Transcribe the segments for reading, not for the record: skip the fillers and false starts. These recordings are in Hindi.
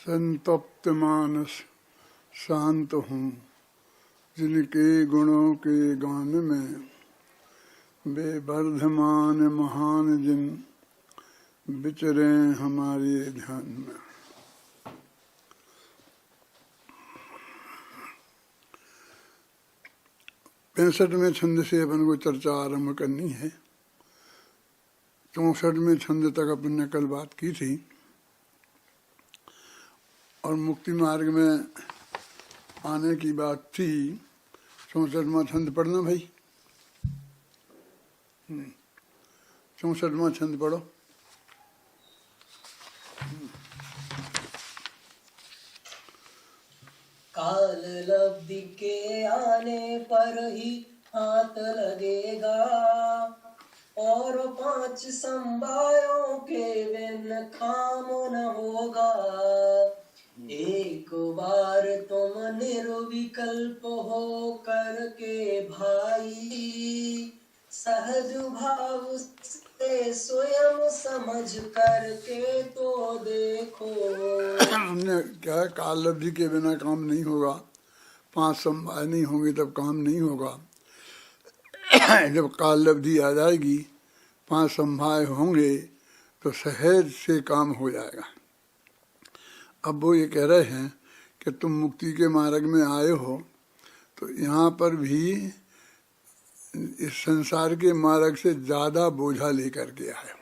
संतप्त मानस शांत हूँ, जिनके गुणों के गान में बेवर्धमान महान जिन विचरे हमारे ध्यान में। में छंद से अपन को चर्चा आरंभ करनी है। 64 छंद तक अपन ने कल बात की थी और मुक्ति मार्ग में आने की बात थी। 64वां छंद पढ़ना भाई। 64वां छंद पढ़ो। काल लब्धि के आने पर ही हाथ लगेगा और 5 समवायों के बिन काम न होगा। एक बार तुम निर्विकल्प हो करके भाई, सहज भाव से स्वयं समझ करके तो देखो। हमने क्या है, काल लब्धि के बिना काम नहीं होगा। 5 समवाय नहीं होंगे तब काम नहीं होगा। जब काल लब्धि आ जाएगी, 5 समवाय होंगे तो सहज से काम हो जाएगा। अब वो ये कह रहे हैं कि तुम मुक्ति के मार्ग में आए हो तो यहाँ पर भी इस संसार के मार्ग से ज्यादा बोझा लेकर के आए हो।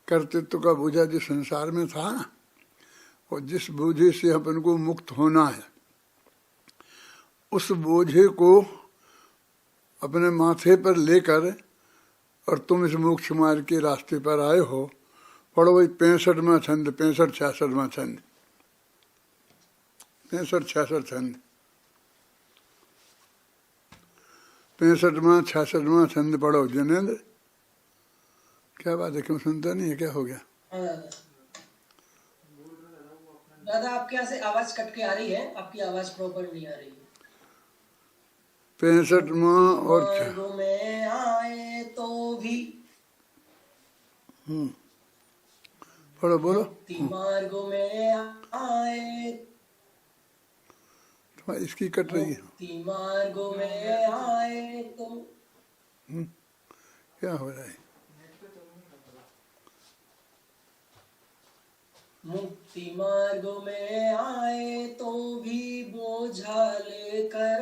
कर्तृत्व का बोझा जो संसार में था ना, और जिस बोझे से अपन को मुक्त होना है, उस बोझे को अपने माथे पर लेकर और तुम इस मोक्ष मार्ग के रास्ते पर आए हो। पढ़ो भाई 65वां छंद, 65-66वां छंद, 65-66 छंद, 65वां छंद पढ़ो। जनेंद्र क्या बात है, क्यों सुनता नहीं है, क्या हो गया? दादा आपके यहाँ से आवाज कट के आ रही है, आपकी आवाज प्रॉपर नहीं आ रही है। 65वां और मार्ग में आए तो भी पढ़ो, बोलो। मार्ग में आए, इसकी कट रही है। मार्ग में आए तो क्या हो रहा है? मुक्ति मार्ग में आए तो भी बोझा लेकर,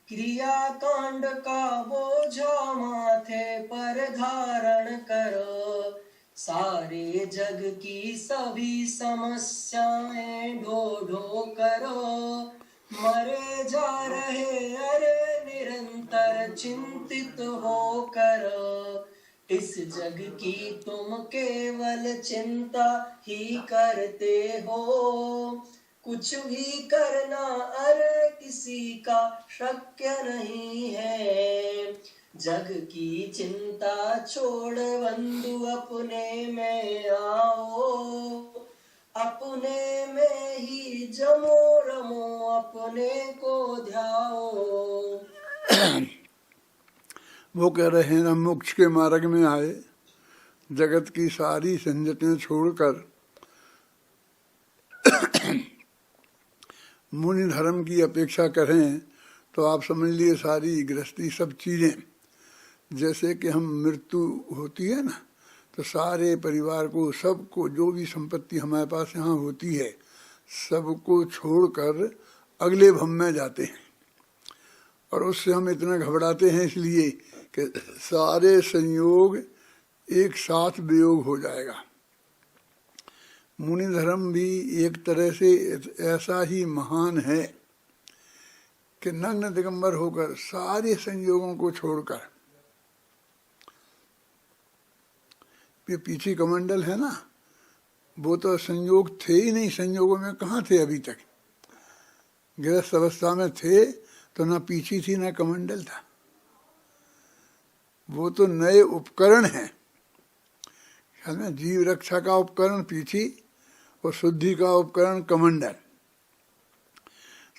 क्रिया कांड का बोझा माथे पर धारण करो। सारे जग की सभी समस्याएं ढो ढो करो, मरे जा रहे अरे निरंतर चिंतित हो करो। इस जग की तुम केवल चिंता ही करते हो, कुछ भी करना अरे किसी का शक्य नहीं है। जग की चिंता छोड़ बंधु अपने में आओ, अपने में ही जमो रमो अपने को ध्याओ। वो कह रहे हैं ना, मोक्ष के मार्ग में आए, जगत की सारी झंझटें छोड़कर मुनि धर्म की अपेक्षा करें तो आप समझ लिए सारी गृहस्थी सब चीजें, जैसे कि हम मृत्यु होती है ना तो सारे परिवार को, सबको, जो भी संपत्ति हमारे पास यहाँ होती है सबको छोड़कर अगले भव में जाते हैं। और उससे हम इतना घबराते हैं इसलिए कि सारे संयोग एक साथ वियोग हो जाएगा। मुनि धर्म भी एक तरह से ऐसा ही महान है कि नग्न दिगंबर होकर सारे संयोगों को छोड़कर, ये पीछे कमंडल है ना, वो तो संयोग थे ही नहीं। संयोगों में कहाँ थे अभी तक? गृहस्थ अवस्था में थे तो ना पीछी थी ना कमंडल था। वो तो नए उपकरण हैं। ख्याल में जीव रक्षा का उपकरण पीछी और शुद्धि का उपकरण कमंडल।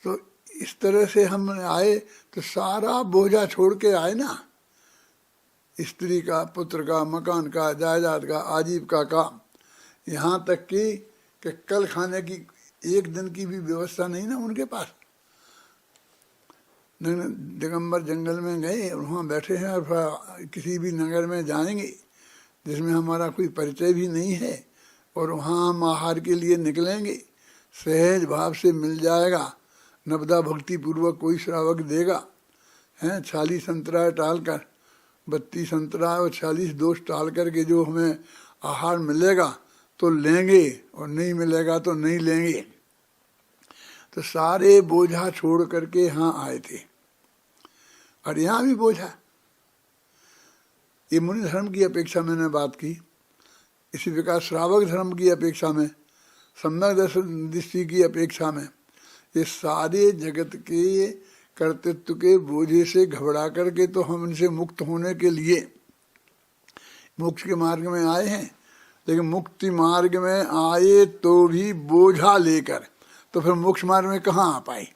तो इस तरह से हम आए तो सारा बोझा छोड़ के आए ना, स्त्री का, पुत्र का, मकान का, जायदाद का, आजीविका का, यहाँ तक कि कि कल खाने की एक दिन की भी व्यवस्था नहीं ना उनके पास। दिगंबर जंगल में गए और वहाँ बैठे हैं और किसी भी नगर में जाएंगे जिसमें हमारा कोई परिचय भी नहीं है और वहाँ हम आहार के लिए निकलेंगे, सहज भाव से मिल जाएगा, नवदा भक्ति पूर्वक कोई श्रावक देगा, हैं 40 संतरा टाल कर 32 संतरा और 40 दोष टाल कर के जो हमें आहार मिलेगा तो लेंगे और नहीं मिलेगा तो नहीं लेंगे। तो सारे बोझा छोड़ करके यहाँ आए थे। और यहाँ भी बोझा, ये मुनि धर्म की अपेक्षा मैंने बात की, इसी प्रकार श्रावक धर्म की अपेक्षा में, सम्यक दर्शन दृष्टि की अपेक्षा में, ये सारे जगत के कर्तृत्व के बोझे से घबरा करके तो हम इनसे मुक्त होने के लिए मोक्ष के मार्ग में आए हैं, लेकिन मुक्ति मार्ग में आए तो भी बोझा लेकर, तो फिर मोक्ष मार्ग में कहाँ आ पाए?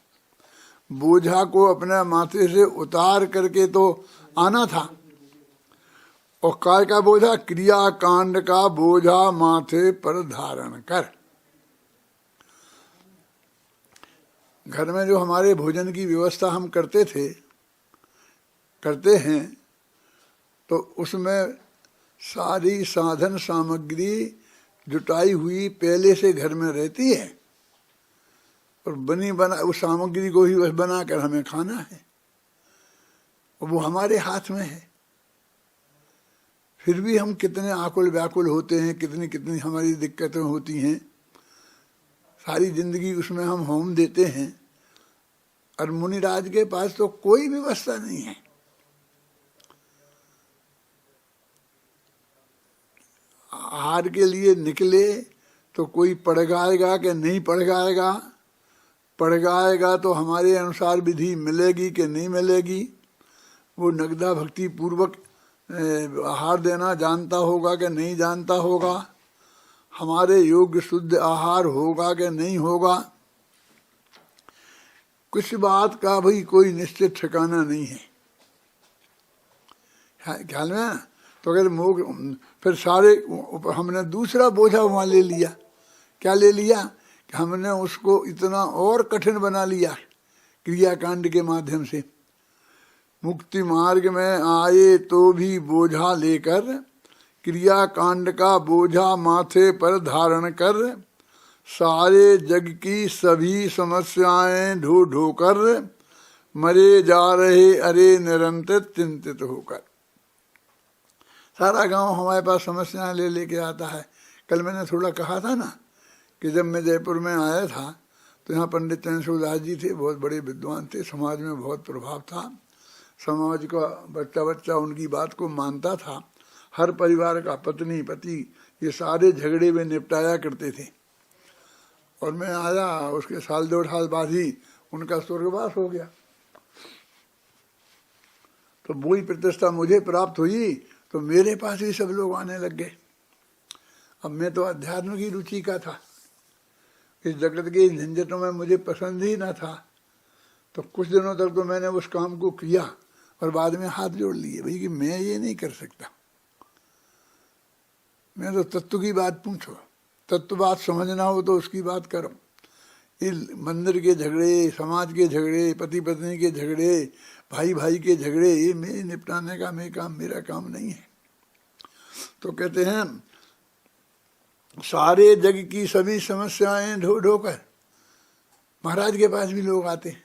बोझा को अपने माथे से उतार करके तो आना था। और काय का बोझा? क्रिया कांड का बोझा माथे पर धारण कर। घर में जो हमारे भोजन की व्यवस्था हम करते थे, करते हैं, तो उसमें सारी साधन सामग्री जुटाई हुई पहले से घर में रहती है और बनी बना उस सामग्री को ही बस बनाकर हमें खाना है और वो हमारे हाथ में है। फिर भी हम कितने आकुल व्याकुल होते हैं, कितनी कितनी हमारी दिक्कतें होती हैं, सारी जिंदगी उसमें हम होम देते हैं। और मुनिराज के पास तो कोई व्यवस्था नहीं है। आहार के लिए निकले तो कोई पड़गाएगा कि नहीं पड़गाएगा, पड़गाएगा तो हमारे अनुसार विधि मिलेगी कि नहीं मिलेगी, वो नगदा भक्ति पूर्वक आहार देना जानता होगा कि नहीं जानता होगा, हमारे योग्य शुद्ध आहार होगा कि नहीं होगा, कुछ बात का भाई कोई निश्चित ठिकाना नहीं है। ख्याल में? तो अगर फिर सारे हमने दूसरा बोझा वहाँ ले लिया। क्या ले लिया? कि हमने उसको इतना और कठिन बना लिया क्रियाकांड के माध्यम से। मुक्ति मार्ग में आए तो भी बोझा लेकर, क्रियाकांड का बोझा माथे पर धारण कर, सारे जग की सभी समस्याएं ढो ढो कर, मरे जा रहे अरे निरंतर चिंतित होकर। सारा गांव हमारे पास समस्याएं ले लेके आता है। कल मैंने थोड़ा कहा था ना कि जब मैं जयपुर में आया था तो यहाँ पंडित चंद्रशेखर जी थे, बहुत बड़े विद्वान थे, समाज में बहुत प्रभाव था, समाज का बच्चा बच्चा उनकी बात को मानता था। हर परिवार का पत्नी पति ये सारे झगड़े में निपटाया करते थे। और मैं आया, उसके साल 2 साल बाद ही उनका स्वर्गवास हो गया। तो वही प्रतिष्ठा मुझे प्राप्त हुई तो मेरे पास भी सब लोग आने लग गए। अब मैं तो अध्यात्म की रुचि का था, इस जगत के झंझटों में मुझे पसंद ही ना था। तो कुछ दिनों तक तो मैंने उस काम को किया और बाद में हाथ जोड़ लिए, भाई कि मैं ये नहीं कर सकता। मैं तो तत्व की बात पूछो, तत्व बात समझना हो तो उसकी बात करो। ये मंदिर के झगड़े, समाज के झगड़े, पति पत्नी के झगड़े, भाई भाई के झगड़े, ये मैं निपटाने का मेरा काम नहीं है। तो कहते हैं सारे जग की सभी समस्याएं ढो ढो कर, महाराज के पास भी लोग आते,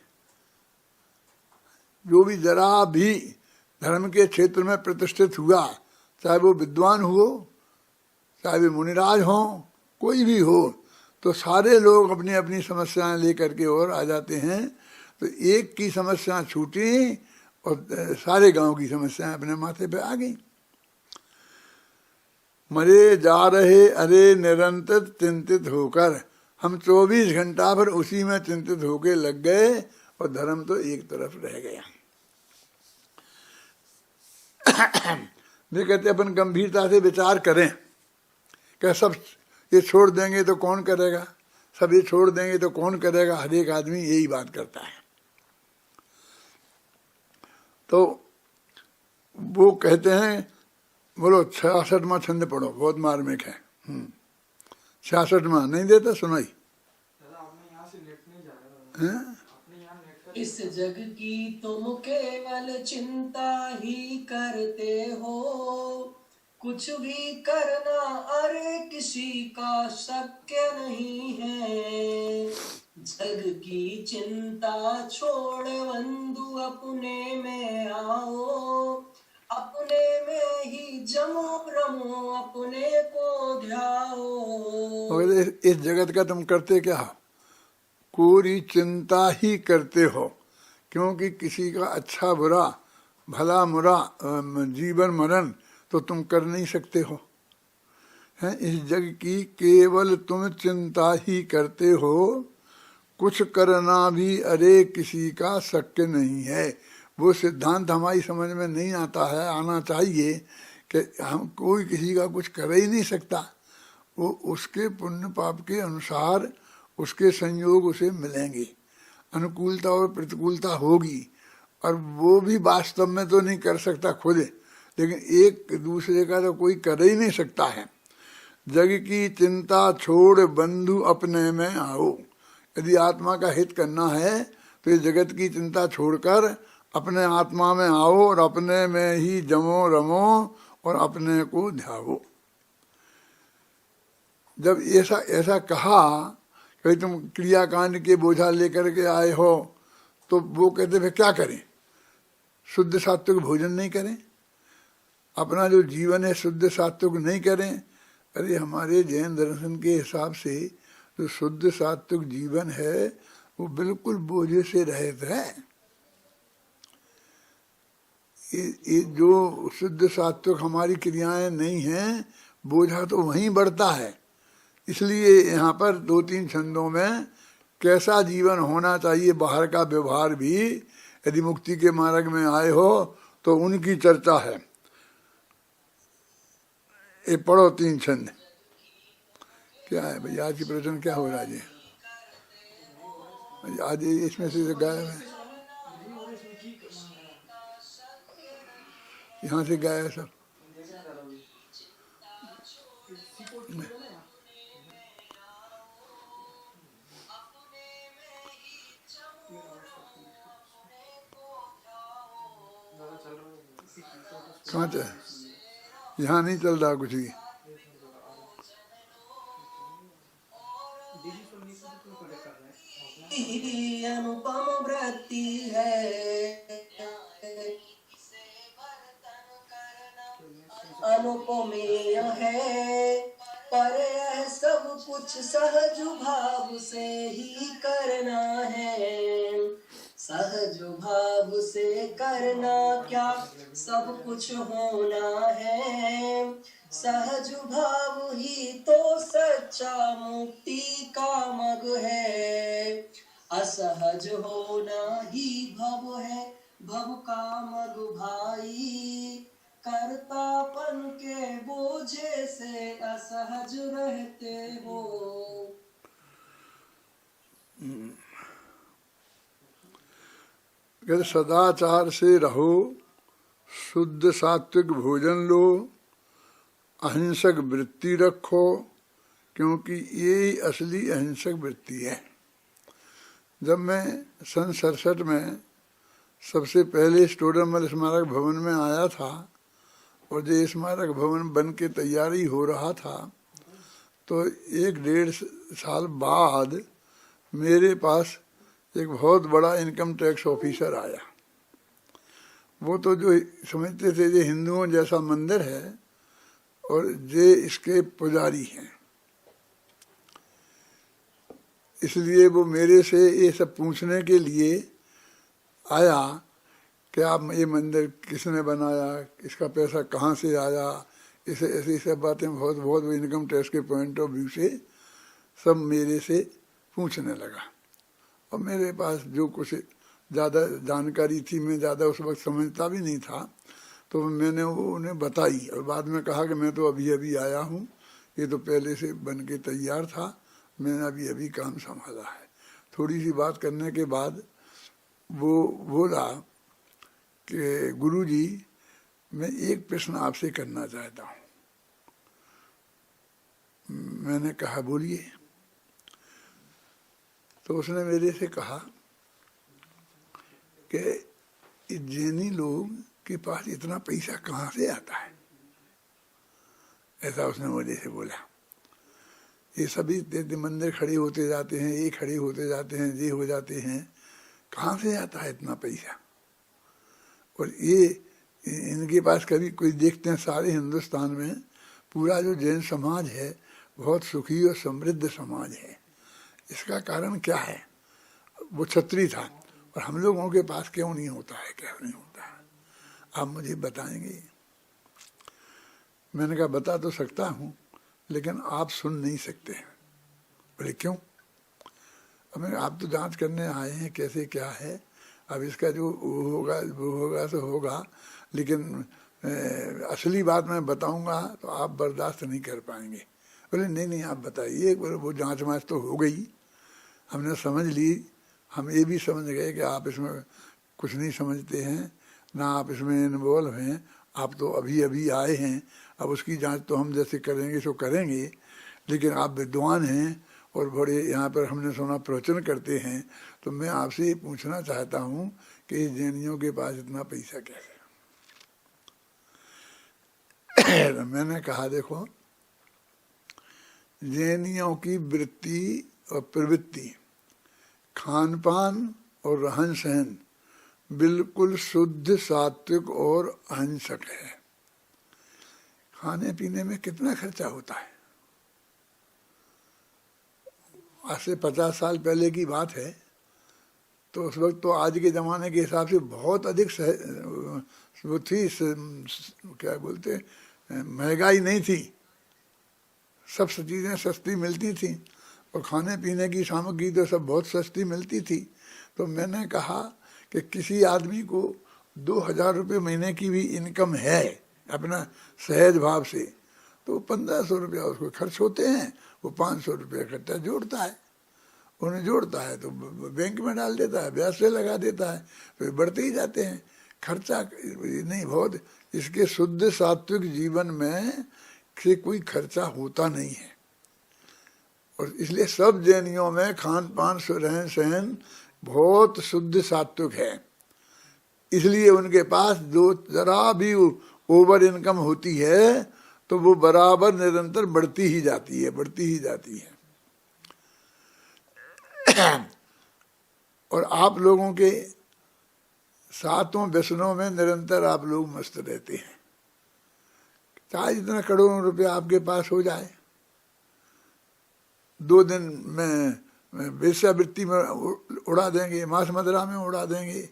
जो भी जरा भी धर्म के क्षेत्र में प्रतिष्ठित हुआ, चाहे वो विद्वान हो, चाहे वे मुनिराज हो, कोई भी हो, तो सारे लोग अपनी अपनी समस्याएं लेकर के और आ जाते हैं। तो एक की समस्या छूटी और सारे गांव की समस्याएं अपने माथे पे आ गई। मरे जा रहे अरे निरंतर चिंतित होकर, हम 24 घंटा भर उसी में चिंतित होके लग गए और धर्म तो एक तरफ रह गया। वे कहते अपन गंभीरता से विचार करें कि सब ये छोड़ देंगे तो कौन करेगा, सब ये छोड़ देंगे तो कौन करेगा, हर एक आदमी यही बात करता है। तो वो कहते हैं, बोलो 66वां छंद पढ़ो, बहुत मार्मिक है। 66 में नहीं देता सुनाई हैं? इस जग की तुम केवल चिंता ही करते हो, कुछ भी करना अरे किसी का शक्य नहीं है। जग की चिंता छोड़ बंधु अपने में आओ, अपने में ही जमो रमो अपने को ध्याओ। मगर इस जगत का तुम करते क्या हो? पूरी चिंता ही करते हो, क्योंकि किसी का अच्छा बुरा भला मुरा जीवन मरण तो तुम कर नहीं सकते हो। हैं? इस जग की केवल तुम चिंता ही करते हो, कुछ करना भी अरे किसी का शक्य नहीं है। वो सिद्धांत हमारी समझ में नहीं आता है, आना चाहिए कि हम कोई किसी का कुछ कर ही नहीं सकता। वो उसके पुण्य पाप के अनुसार उसके संयोग उसे मिलेंगे, अनुकूलता और प्रतिकूलता होगी, और वो भी वास्तव में तो नहीं कर सकता खुद, लेकिन एक दूसरे का तो कोई कर ही नहीं सकता है। जग की चिंता छोड़ बंधु अपने में आओ। यदि आत्मा का हित करना है तो ये जगत की चिंता छोड़कर अपने आत्मा में आओ और अपने में ही जमो रमो और अपने को ध्याओ। जब ऐसा कहा कि तुम क्रियाकांड के बोझा लेकर के आए हो, तो वो कहते फिर क्या करें? शुद्ध सात्विक भोजन नहीं करें, अपना जो जीवन है शुद्ध सात्विक नहीं करें। अरे हमारे जैन दर्शन के हिसाब से जो शुद्ध सात्विक जीवन है वो बिल्कुल बोझे से रहित है। ये जो शुद्ध सात्विक हमारी क्रियाएं नहीं हैं, बोझा तो वहीं बढ़ता है। इसलिए यहाँ पर 2-3 छंदों में कैसा जीवन होना चाहिए, बाहर का व्यवहार भी, यदि मुक्ति के मार्ग में आए हो तो उनकी चर्चा है। ये पढ़ो 3 छंद। क्या है भैया आज की प्रवचन क्या हो रहा है? आज इसमें से गायब है, यहाँ से गायब सब। कहाँ चल? यहाँ नहीं चल रहा कुछ भी। अनुपम वृत्ति है, अनुपमेय है, पर यह सब कुछ सहज भाव से ही करना है। सहज भाव से करना क्या सब कुछ होना है। सहज भाव ही तो सच्चा मुक्ति का मग है। असहज होना ही भव है, भव का मग भाई। कर्तापन के बोझे से असहज रहते हो। अगर सदाचार से रहो, शुद्ध सात्विक भोजन लो, अहिंसक वृत्ति रखो, क्योंकि ये असली अहिंसक वृत्ति है। जब मैं सन 67 में सबसे पहले स्टोडरमल स्मारक भवन में आया था और जो स्मारक भवन बन के तैयारी हो रहा था, तो 1-1.5 साल बाद मेरे पास एक बहुत बड़ा इनकम टैक्स ऑफिसर आया। वो तो जो समझते थे ये हिंदुओं जैसा मंदिर है और ये इसके पुजारी हैं, इसलिए वो मेरे से ये सब पूछने के लिए आया कि आप ये मंदिर किसने बनाया, इसका पैसा कहाँ से आया, इसे ऐसी सब बातें बहुत वो इनकम टैक्स के पॉइंट ऑफ व्यू से सब मेरे से पूछने लगा। और मेरे पास जो कुछ ज़्यादा जानकारी थी, मैं ज़्यादा उस वक्त समझता भी नहीं था, तो मैंने वो उन्हें बताई और बाद में कहा कि मैं तो अभी अभी आया हूँ, ये तो पहले से बन के तैयार था, मैंने अभी अभी काम संभाला है। थोड़ी सी बात करने के बाद वो बोला कि गुरुजी मैं एक प्रश्न आपसे करना चाहता हूँ। मैंने कहा बोलिए। तो उसने मेरे से कहा कि जैनी लोग के पास इतना पैसा कहाँ से आता है, ऐसा उसने मुझे से बोला। ये सभी मंदिर खड़े होते जाते हैं, ये खड़े होते जाते हैं, ये हो जाते हैं, कहाँ से आता है इतना पैसा। और ये इनके पास कभी कोई देखते हैं, सारे हिंदुस्तान में पूरा जो जैन समाज है बहुत सुखी और समृद्ध समाज है। इसका कारण क्या है? वो क्षत्रिय था और हम लोगों के पास क्यों नहीं होता है, क्या नहीं होता है, आप मुझे बताएंगे। मैंने कहा बता तो सकता हूँ लेकिन आप सुन नहीं सकते। बोले क्यों? अब मैं आप तो जांच करने आए हैं कैसे क्या है, अब इसका जो वो होगा तो होगा, लेकिन असली बात मैं बताऊंगा तो आप बर्दाश्त नहीं कर पाएंगे। बोले नहीं नहीं आप बताइए। बोले वो जांच वाँच तो हो गई, हमने समझ ली, हम ये भी समझ गए कि आप इसमें कुछ नहीं समझते हैं, ना आप इसमें इन्वॉल्व हैं, आप तो अभी अभी आए हैं, अब उसकी जांच तो हम जैसे करेंगे सो करेंगे, लेकिन आप विद्वान हैं और बड़े यहाँ पर हमने सुना प्रवचन करते हैं, तो मैं आपसे ये पूछना चाहता हूँ कि जैनियों के पास इतना पैसा कैसे? मैंने कहा देखो, जैनियों की वृत्ति और प्रवृत्ति, खान पान और रहन सहन बिल्कुल शुद्ध सात्विक और अहिंसक है। खाने पीने में कितना खर्चा होता है? आज से 50 साल पहले की बात है, तो उस वक्त तो आज के ज़माने के हिसाब से बहुत अधिक वो थी, क्या बोलते, महंगाई नहीं थी, सब चीज़ें सस्ती मिलती थी और खाने पीने की सामग्री तो सब बहुत सस्ती मिलती थी। तो मैंने कहा कि किसी आदमी को 2000 रुपये महीने की भी इनकम है अपना सहज भाव से, तो 1500 रुपया उसको खर्च होते हैं, वो 500 रुपया इकट्ठा जोड़ता है, उन्हें जोड़ता है तो बैंक में डाल देता है, ब्याज से लगा देता है, फिर बढ़ते ही जाते हैं। खर्चा नहीं बहुत, इसके शुद्ध सात्विक जीवन में से कोई खर्चा होता नहीं है। और इसलिए सब जैनियों में खान पान रहन सहन बहुत शुद्ध सात्विक है, इसलिए उनके पास जो जरा भी ओवर इनकम होती है तो वो बराबर निरंतर बढ़ती ही जाती है, बढ़ती ही जाती है। और आप लोगों के सातों व्यसनों में निरंतर आप लोग मस्त रहते हैं, चाहे जितना करोड़ों रुपया आपके पास हो जाए, 2 दिन में वेश्यावृत्ति में उड़ा देंगे, मांस मदिरा में उड़ा देंगे,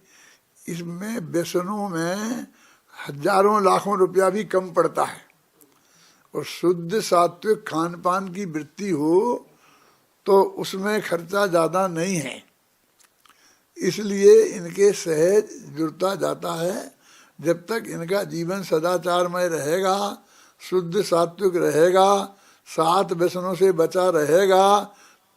इसमें व्यसनों में हजारों लाखों रुपया भी कम पड़ता है। और शुद्ध सात्विक खान पान की वृत्ति हो तो उसमें खर्चा ज़्यादा नहीं है, इसलिए इनके सहज जुड़ता जाता है। जब तक इनका जीवन सदाचारमय रहेगा, शुद्ध सात्विक रहेगा, 7 व्यसनों से बचा रहेगा,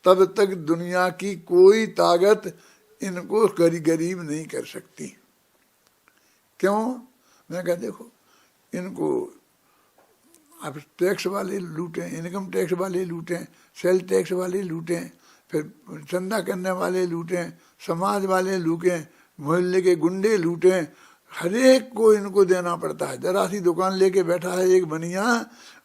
तब तक दुनिया की कोई ताकत इनको गरीब नहीं कर सकती। क्यों? मैं कहा देखो, इनको आप टैक्स वाले लूटें, इनकम टैक्स वाले लूटें, सेल टैक्स वाले लूटें, फिर चंदा करने वाले लूटें, समाज वाले लूटें, मोहल्ले के गुंडे लूटें, हर एक को इनको देना पड़ता है। जरा सी दुकान लेके बैठा है एक बनिया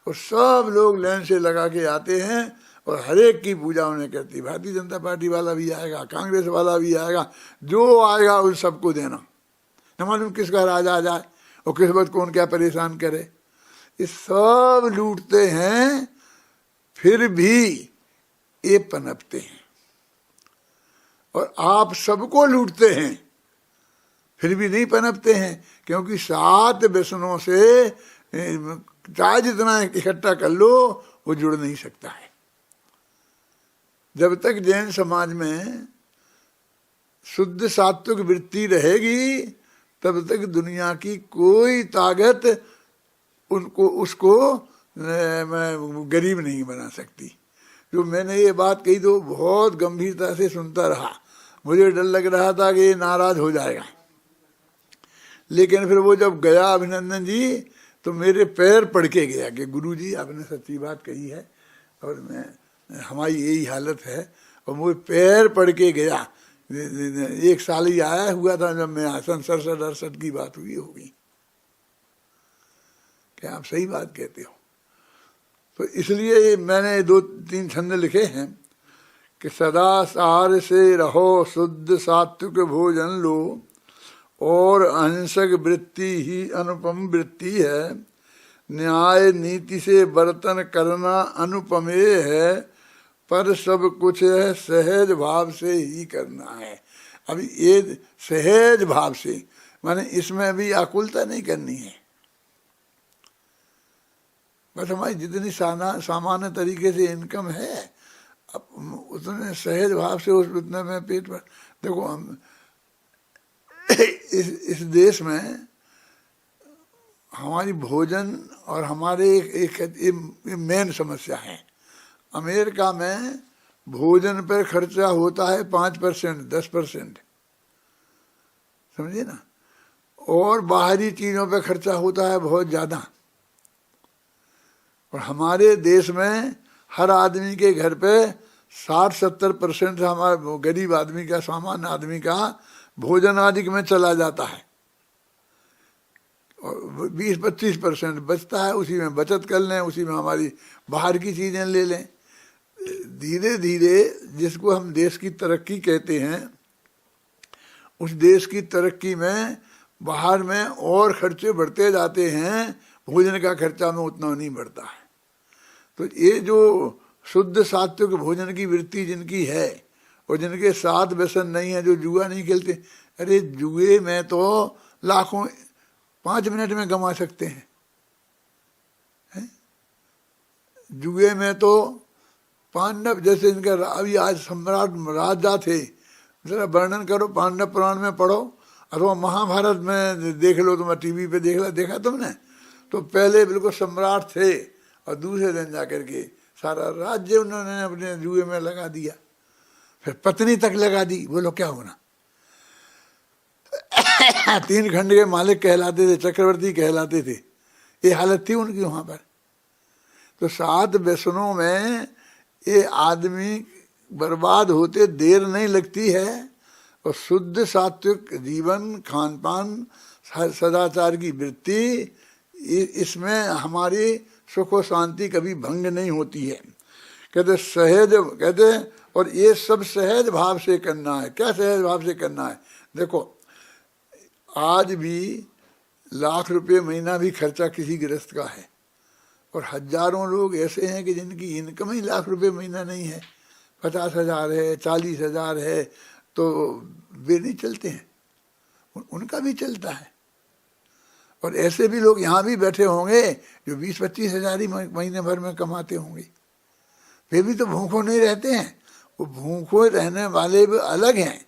और सब लोग लाइन से लगा के आते हैं और हर एक की पूजा उन्हें करती। भारतीय जनता पार्टी वाला भी आएगा, कांग्रेस वाला भी आएगा, जो आएगा उन सबको देना, न मालूम किसका राजा आ जाए और किस वक्त कौन क्या परेशान करे। ये सब लूटते हैं, फिर भी ये पनपते हैं। और आप सबको लूटते हैं फिर भी नहीं पनपते हैं, क्योंकि 7 व्यसनों से चाहे जितना इकट्ठा कर लो वो जुड़ नहीं सकता है। जब तक जैन समाज में शुद्ध सात्विक वृत्ति रहेगी तब तक दुनिया की कोई ताकत उसको गरीब नहीं बना सकती। जो मैंने ये बात कही तो बहुत गंभीरता से सुनता रहा, मुझे डर लग रहा था कि ये नाराज हो जाएगा, लेकिन फिर वो जब गया अभिनंदन जी तो मेरे पैर पड़ के गया कि गुरु जी आपने सच्ची बात कही है और हमारी यही हालत है। और मुझे पैर पड़ के गया, 1 साल ही आया हुआ था जब मैं 67-68 की बात हुई होगी। क्या आप सही बात कहते हो? तो इसलिए मैंने 2-3 छंद लिखे हैं कि सदा सार से रहो, शुद्ध सात्विक भोजन लो, और अहिंसक वृत्ति ही अनुपम वृत्ति है, न्याय नीति से बर्तन करना अनुपमेय है, पर सब कुछ है सहज भाव से ही करना है। अभी ये सहज भाव से माने इसमें भी आकुलता नहीं करनी है, बस हमारी जितनी सामान्य तरीके से इनकम है अब उतने सहज भाव से उतने में पेट पर। देखो हम इस देश में हमारी भोजन और हमारे एक मेन समस्या है। अमेरिका में भोजन पर खर्चा होता है 5%, 10%, समझिए ना, और बाहरी चीज़ों पर खर्चा होता है बहुत ज़्यादा। और हमारे देश में हर आदमी के घर पे 60-70% हमारे गरीब आदमी का, सामान्य आदमी का भोजन आदि में चला जाता है, और 20-25% बचता है, उसी में बचत कर लें, उसी में हमारी बाहर की चीज़ें ले लें। धीरे धीरे जिसको हम देश की तरक्की कहते हैं, उस देश की तरक्की में बाहर में और खर्चे बढ़ते जाते हैं, भोजन का खर्चा में उतना नहीं बढ़ता है। तो ये जो शुद्ध सात्विक भोजन की वृत्ति जिनकी है और जिनके साथ व्यसन नहीं है, जो जुआ नहीं खेलते, अरे जुए में तो लाखों 5 मिनट में गंवा सकते हैं, जुए में तो पांडव जैसे इनका अभी आज सम्राट राजा थे, जरा वर्णन करो, पांडव पुराण में पढ़ो अथवा महाभारत में देख लो, तुम्हें टीवी पे देखा तुमने, तो पहले बिल्कुल सम्राट थे और दूसरे दिन जाकर के सारा राज्य उन्होंने अपने जुए में लगा दिया, फिर पत्नी तक लगा दी। बोलो क्या होना? 3 खंड के मालिक कहलाते थे, चक्रवर्ती कहलाते थे, ये हालत थी उनकी वहां पर। तो 7 व्यसनों में ये आदमी बर्बाद होते देर नहीं लगती है। और शुद्ध सात्विक जीवन, खान पान, सदाचार की वृत्ति, इसमें हमारी सुख और शांति कभी भंग नहीं होती है। कहते सहज, कहते और ये सब सहज भाव से करना है। क्या सहज भाव से करना है? देखो आज भी लाख रुपए महीना भी खर्चा किसी गृहस्थ का है, और हजारों लोग ऐसे हैं कि जिनकी इनकम ही लाख रुपए महीना नहीं है, 50,000 है, 40,000 है, तो वे नहीं चलते हैं, उनका भी चलता है। और ऐसे भी लोग यहाँ भी बैठे होंगे जो 20-25 हजार ही महीने भर में कमाते होंगे, वे भी तो भूखों नहीं रहते हैं। वो भूखों रहने वाले भी अलग हैं,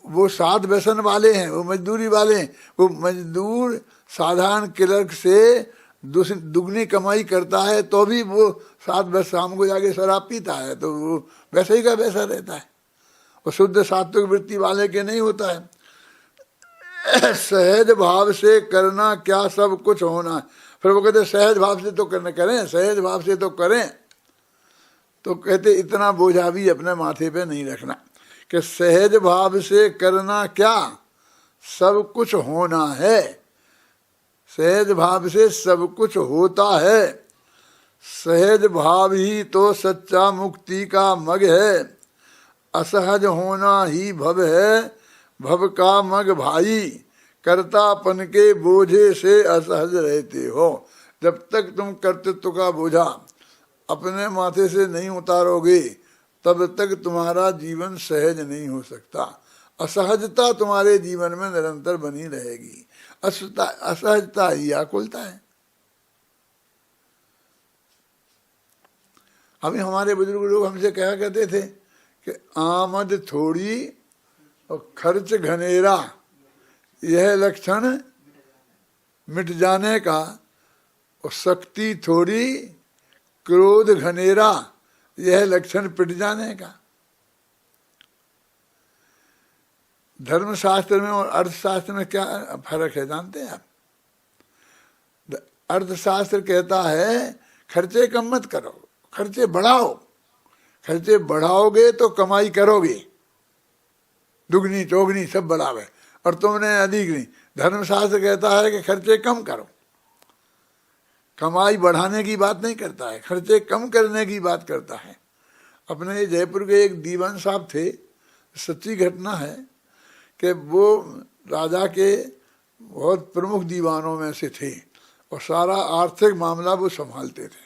वो 7 व्यसन वाले हैं, वो मजदूरी वाले हैं। वो मजदूर साधारण क्लर्क से दुगनी कमाई करता है तो भी वो 7 बजे शाम को जाके शराब पीता है, तो वो वैसे ही का वैसा रहता है। और शुद्ध सात्विक वृत्ति वाले के नहीं होता है। सहज भाव से करना क्या सब कुछ होना है। फिर वो कहते सहज भाव से तो करें, सहज भाव से तो करें, तो कहते इतना बोझा भी अपने माथे पे नहीं रखना कि सहज भाव से करना क्या सब कुछ होना है। सहज भाव से सब कुछ होता है। सहज भाव ही तो सच्चा मुक्ति का मग है। असहज होना ही भव है, भव का मग भाई। कर्तापन के बोझे से असहज रहते हो। जब तक तुम कर्तृत्व का बोझा अपने माथे से नहीं उतारोगे, तब तक तुम्हारा जीवन सहज नहीं हो सकता। असहजता तुम्हारे जीवन में निरंतर बनी रहेगी। असहजता ही आकुलता है। अभी हमारे बुजुर्ग लोग हमसे कहा करते थे कि आमद थोड़ी और खर्च घनेरा, यह लक्षण मिट जाने का। और शक्ति थोड़ी, क्रोध घनेरा, यह लक्षण पिट जाने का। धर्मशास्त्र में और अर्थशास्त्र में क्या फर्क है जानते हैं आप? अर्थशास्त्र कहता है खर्चे कम मत करो, खर्चे बढ़ाओ, खर्चे बढ़ाओगे तो कमाई करोगे, दुगनी चौगनी सब बढ़ावे, और तुमने अधिक नहीं। धर्मशास्त्र कहता है कि खर्चे कम करो, कमाई बढ़ाने की बात नहीं करता है, खर्चे कम करने की बात करता है। अपने जयपुर के एक दीवान साहब थे, सच्ची घटना है कि वो राजा के बहुत प्रमुख दीवानों में से थे और सारा आर्थिक मामला वो संभालते थे।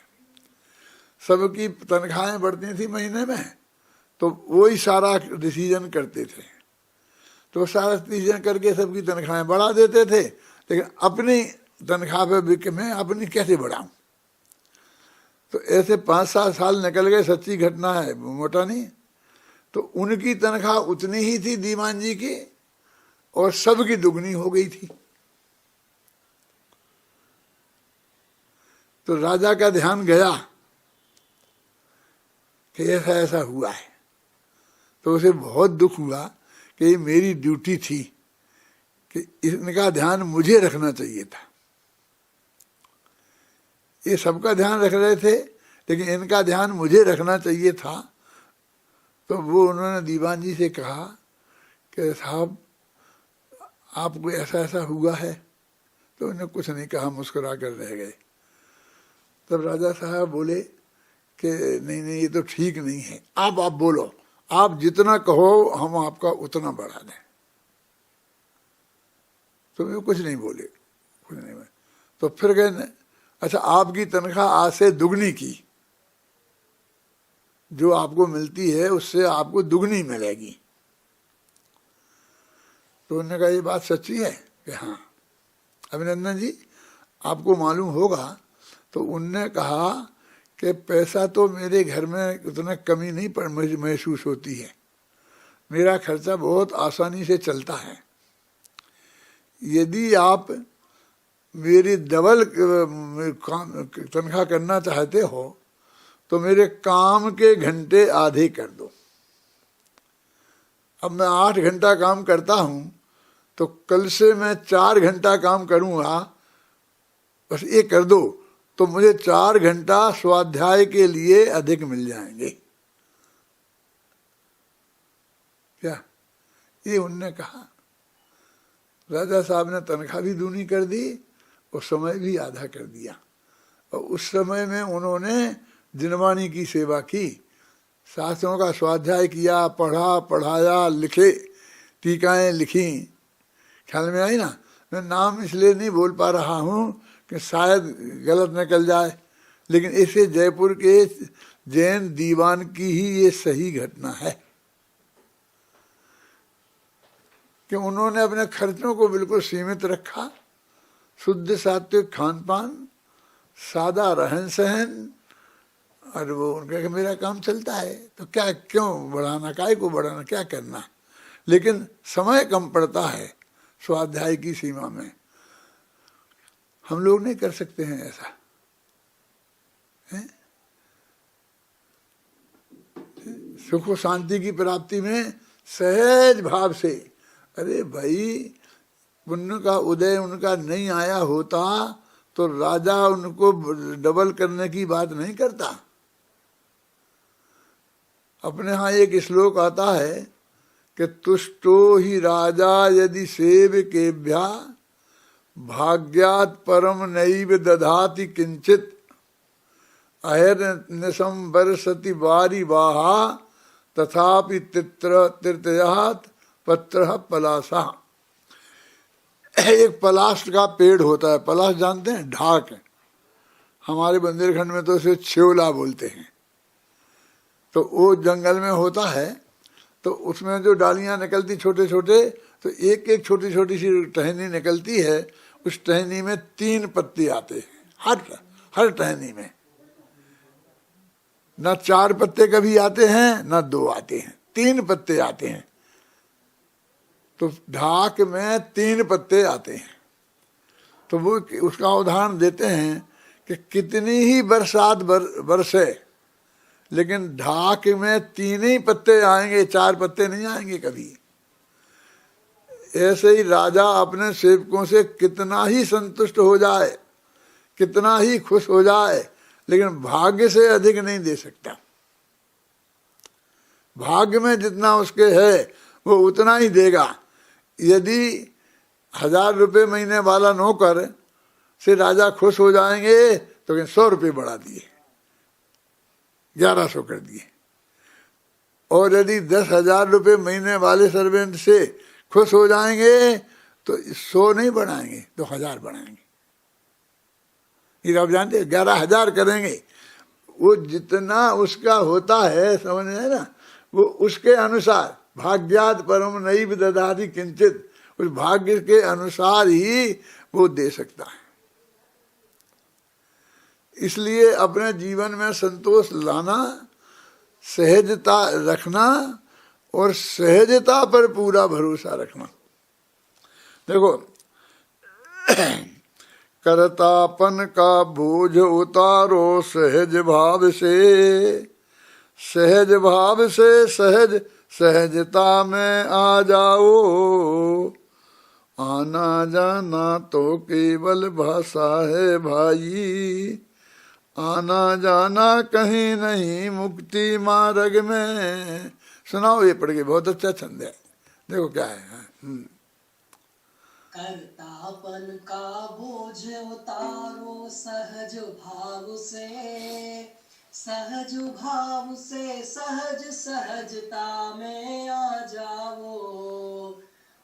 सबकी तनख्वाहें बढ़ती थी महीने में, तो वो ही सारा डिसीजन करते थे। तो सारा डिसीजन करके सबकी तनख्वाहें बढ़ा देते थे, लेकिन अपनी तनख्वाह पे मैं अपनी कैसे बढ़ाऊं। तो ऐसे 5-7 साल निकल गए, सच्ची घटना है, मोटा नहीं। तो उनकी तनख्वाह उतनी ही थी दीवान जी की, और सबकी दुगनी हो गई थी। तो राजा का ध्यान गया कि ऐसा ऐसा हुआ है। तो उसे बहुत दुख हुआ कि ये मेरी ड्यूटी थी कि इनका ध्यान मुझे रखना चाहिए था। ये सबका ध्यान रख रहे थे, लेकिन इनका ध्यान मुझे रखना चाहिए था। तो वो उन्होंने दीवान जी से कहा कि साहब आपको ऐसा ऐसा हुआ है। तो उन्होंने कुछ नहीं कहा, मुस्कुरा कर रह गए। तब राजा साहब बोले कि नहीं नहीं, ये तो ठीक नहीं है, आप बोलो, आप जितना कहो हम आपका उतना बढ़ा दें। तो वे कुछ नहीं बोले, कुछ नहीं बोले। तो फिर गए, अच्छा आपकी तनख्वाह आज से दुगनी की, जो आपको मिलती है उससे आपको दुगनी मिलेगी। तो उन्होंने कहा ये बात सच्ची है कि हाँ अभिनंदन जी आपको मालूम होगा। तो उनने कहा कि पैसा तो मेरे घर में उतना कमी नहीं पर महसूस होती है, मेरा खर्चा बहुत आसानी से चलता है। यदि आप मेरी डबल तनख्वाह करना चाहते हो तो मेरे काम के घंटे आधे कर दो। अब मैं 8 घंटा काम करता हूँ, तो कल से मैं 4 घंटा काम करूँगा, बस ये कर दो तो मुझे 4 घंटा स्वाध्याय के लिए अधिक मिल जाएंगे। क्या ये उनने कहा। राजा साहब ने तनख्वाह भी दूनी कर दी और समय भी आधा कर दिया। और उस समय में उन्होंने दिनवाणी की सेवा की, शास्त्रों का स्वाध्याय किया, पढ़ा पढ़ाया, लिखे, टीकाएं लिखी। ख्याल में आई ना। मैं नाम इसलिए नहीं बोल पा रहा हूँ कि शायद गलत निकल जाए, लेकिन इसे जयपुर के जैन दीवान की ही ये सही घटना है कि उन्होंने अपने खर्चों को बिल्कुल सीमित रखा। शुद्ध सात्विक खान पान, सादा रहन सहन, और वो उनका कि मेरा काम चलता है तो क्या, क्यों बढ़ाना, काय को बढ़ाना, क्या करना। लेकिन समय कम पड़ता है स्वाध्याय की सीमा में। हम लोग नहीं कर सकते हैं ऐसा है? सुख शांति की प्राप्ति में सहज भाव से, अरे भाई पुण्य का उदय उनका नहीं आया होता तो राजा उनको डबल करने की बात नहीं करता। अपने यहाँ एक श्लोक आता है कि तुष्टो ही राजा यदि सेवकेभ्या भाग्यात् परम नैव दधाति किंचित अहर्निशं वर्षति वारी वाहा तथापि तृतीयात् पत्रः पलासा। एक पलाश का पेड़ होता है, पलाश जानते हैं, ढाक। हमारे बुंदेलखंड में तो उसे छेवला बोलते हैं। तो वो जंगल में होता है, तो उसमें जो डालियां निकलती छोटे छोटे, तो एक एक छोटी छोटी सी टहनी निकलती है। उस टहनी में 3 पत्ते आते हैं, हर टहनी में। न 4 पत्ते कभी आते हैं, न 2 आते हैं, 3 पत्ते आते हैं। तो ढाक में 3 पत्ते आते हैं। तो वो उसका उदाहरण देते हैं कि कितनी ही बरसात बरसे, लेकिन ढाक में 3 ही पत्ते आएंगे, 4 पत्ते नहीं आएंगे कभी। ऐसे ही राजा अपने सेवकों से कितना ही संतुष्ट हो जाए, कितना ही खुश हो जाए, लेकिन भाग्य से अधिक नहीं दे सकता। भाग्य में जितना उसके है वो उतना ही देगा। यदि 1000 रुपये महीने वाला नौकर से राजा खुश हो जाएंगे तो 100 रुपये बढ़ा दिए, 1100 कर दिए। और यदि 10,000 रुपये महीने वाले सर्वेंट से खुश हो जाएंगे तो 100 नहीं बढ़ाएंगे तो 1000 बढ़ाएंगे। ये आप जानते 11,000 करेंगे। वो जितना उसका होता है, समझ में ना, वो उसके अनुसार भाग्यात परम नैव ददाति किंचित, उस भाग्य के अनुसार ही वो दे सकता है। इसलिए अपने जीवन में संतोष लाना, सहजता रखना और सहजता पर पूरा भरोसा रखना। देखो करतापन का बोझ उतारो सहज भाव से, सहज भाव से सहज सहजता में आ जाओ। आना जाना तो केवल भाषा है भाई, आना जाना कहीं नहीं मुक्ति मार्ग में। सुनाओ ये पढ़ के, बहुत अच्छा छंद है। देखो क्या है। करतापन का बोझ उतारो सहज भाव से, सहज भाव से सहज सहजता में आ जाओ।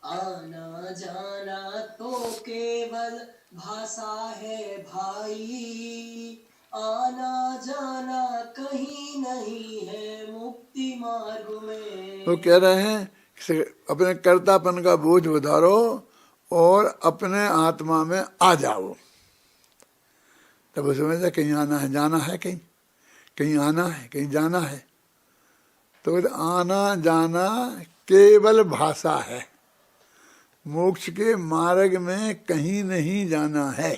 आना जाना तो केवल भाषा है भाई, आना जाना कहीं नहीं है मुक्ति मार्ग में। वो कह रहे हैं अपने कर्तापन का बोझ उतारो और अपने आत्मा में आ जाओ। तब वो समझता कहीं आना है, जाना है, कहीं कहीं आना है, कहीं जाना है। तो आना जाना केवल भाषा है, मोक्ष के मार्ग में कहीं नहीं जाना है।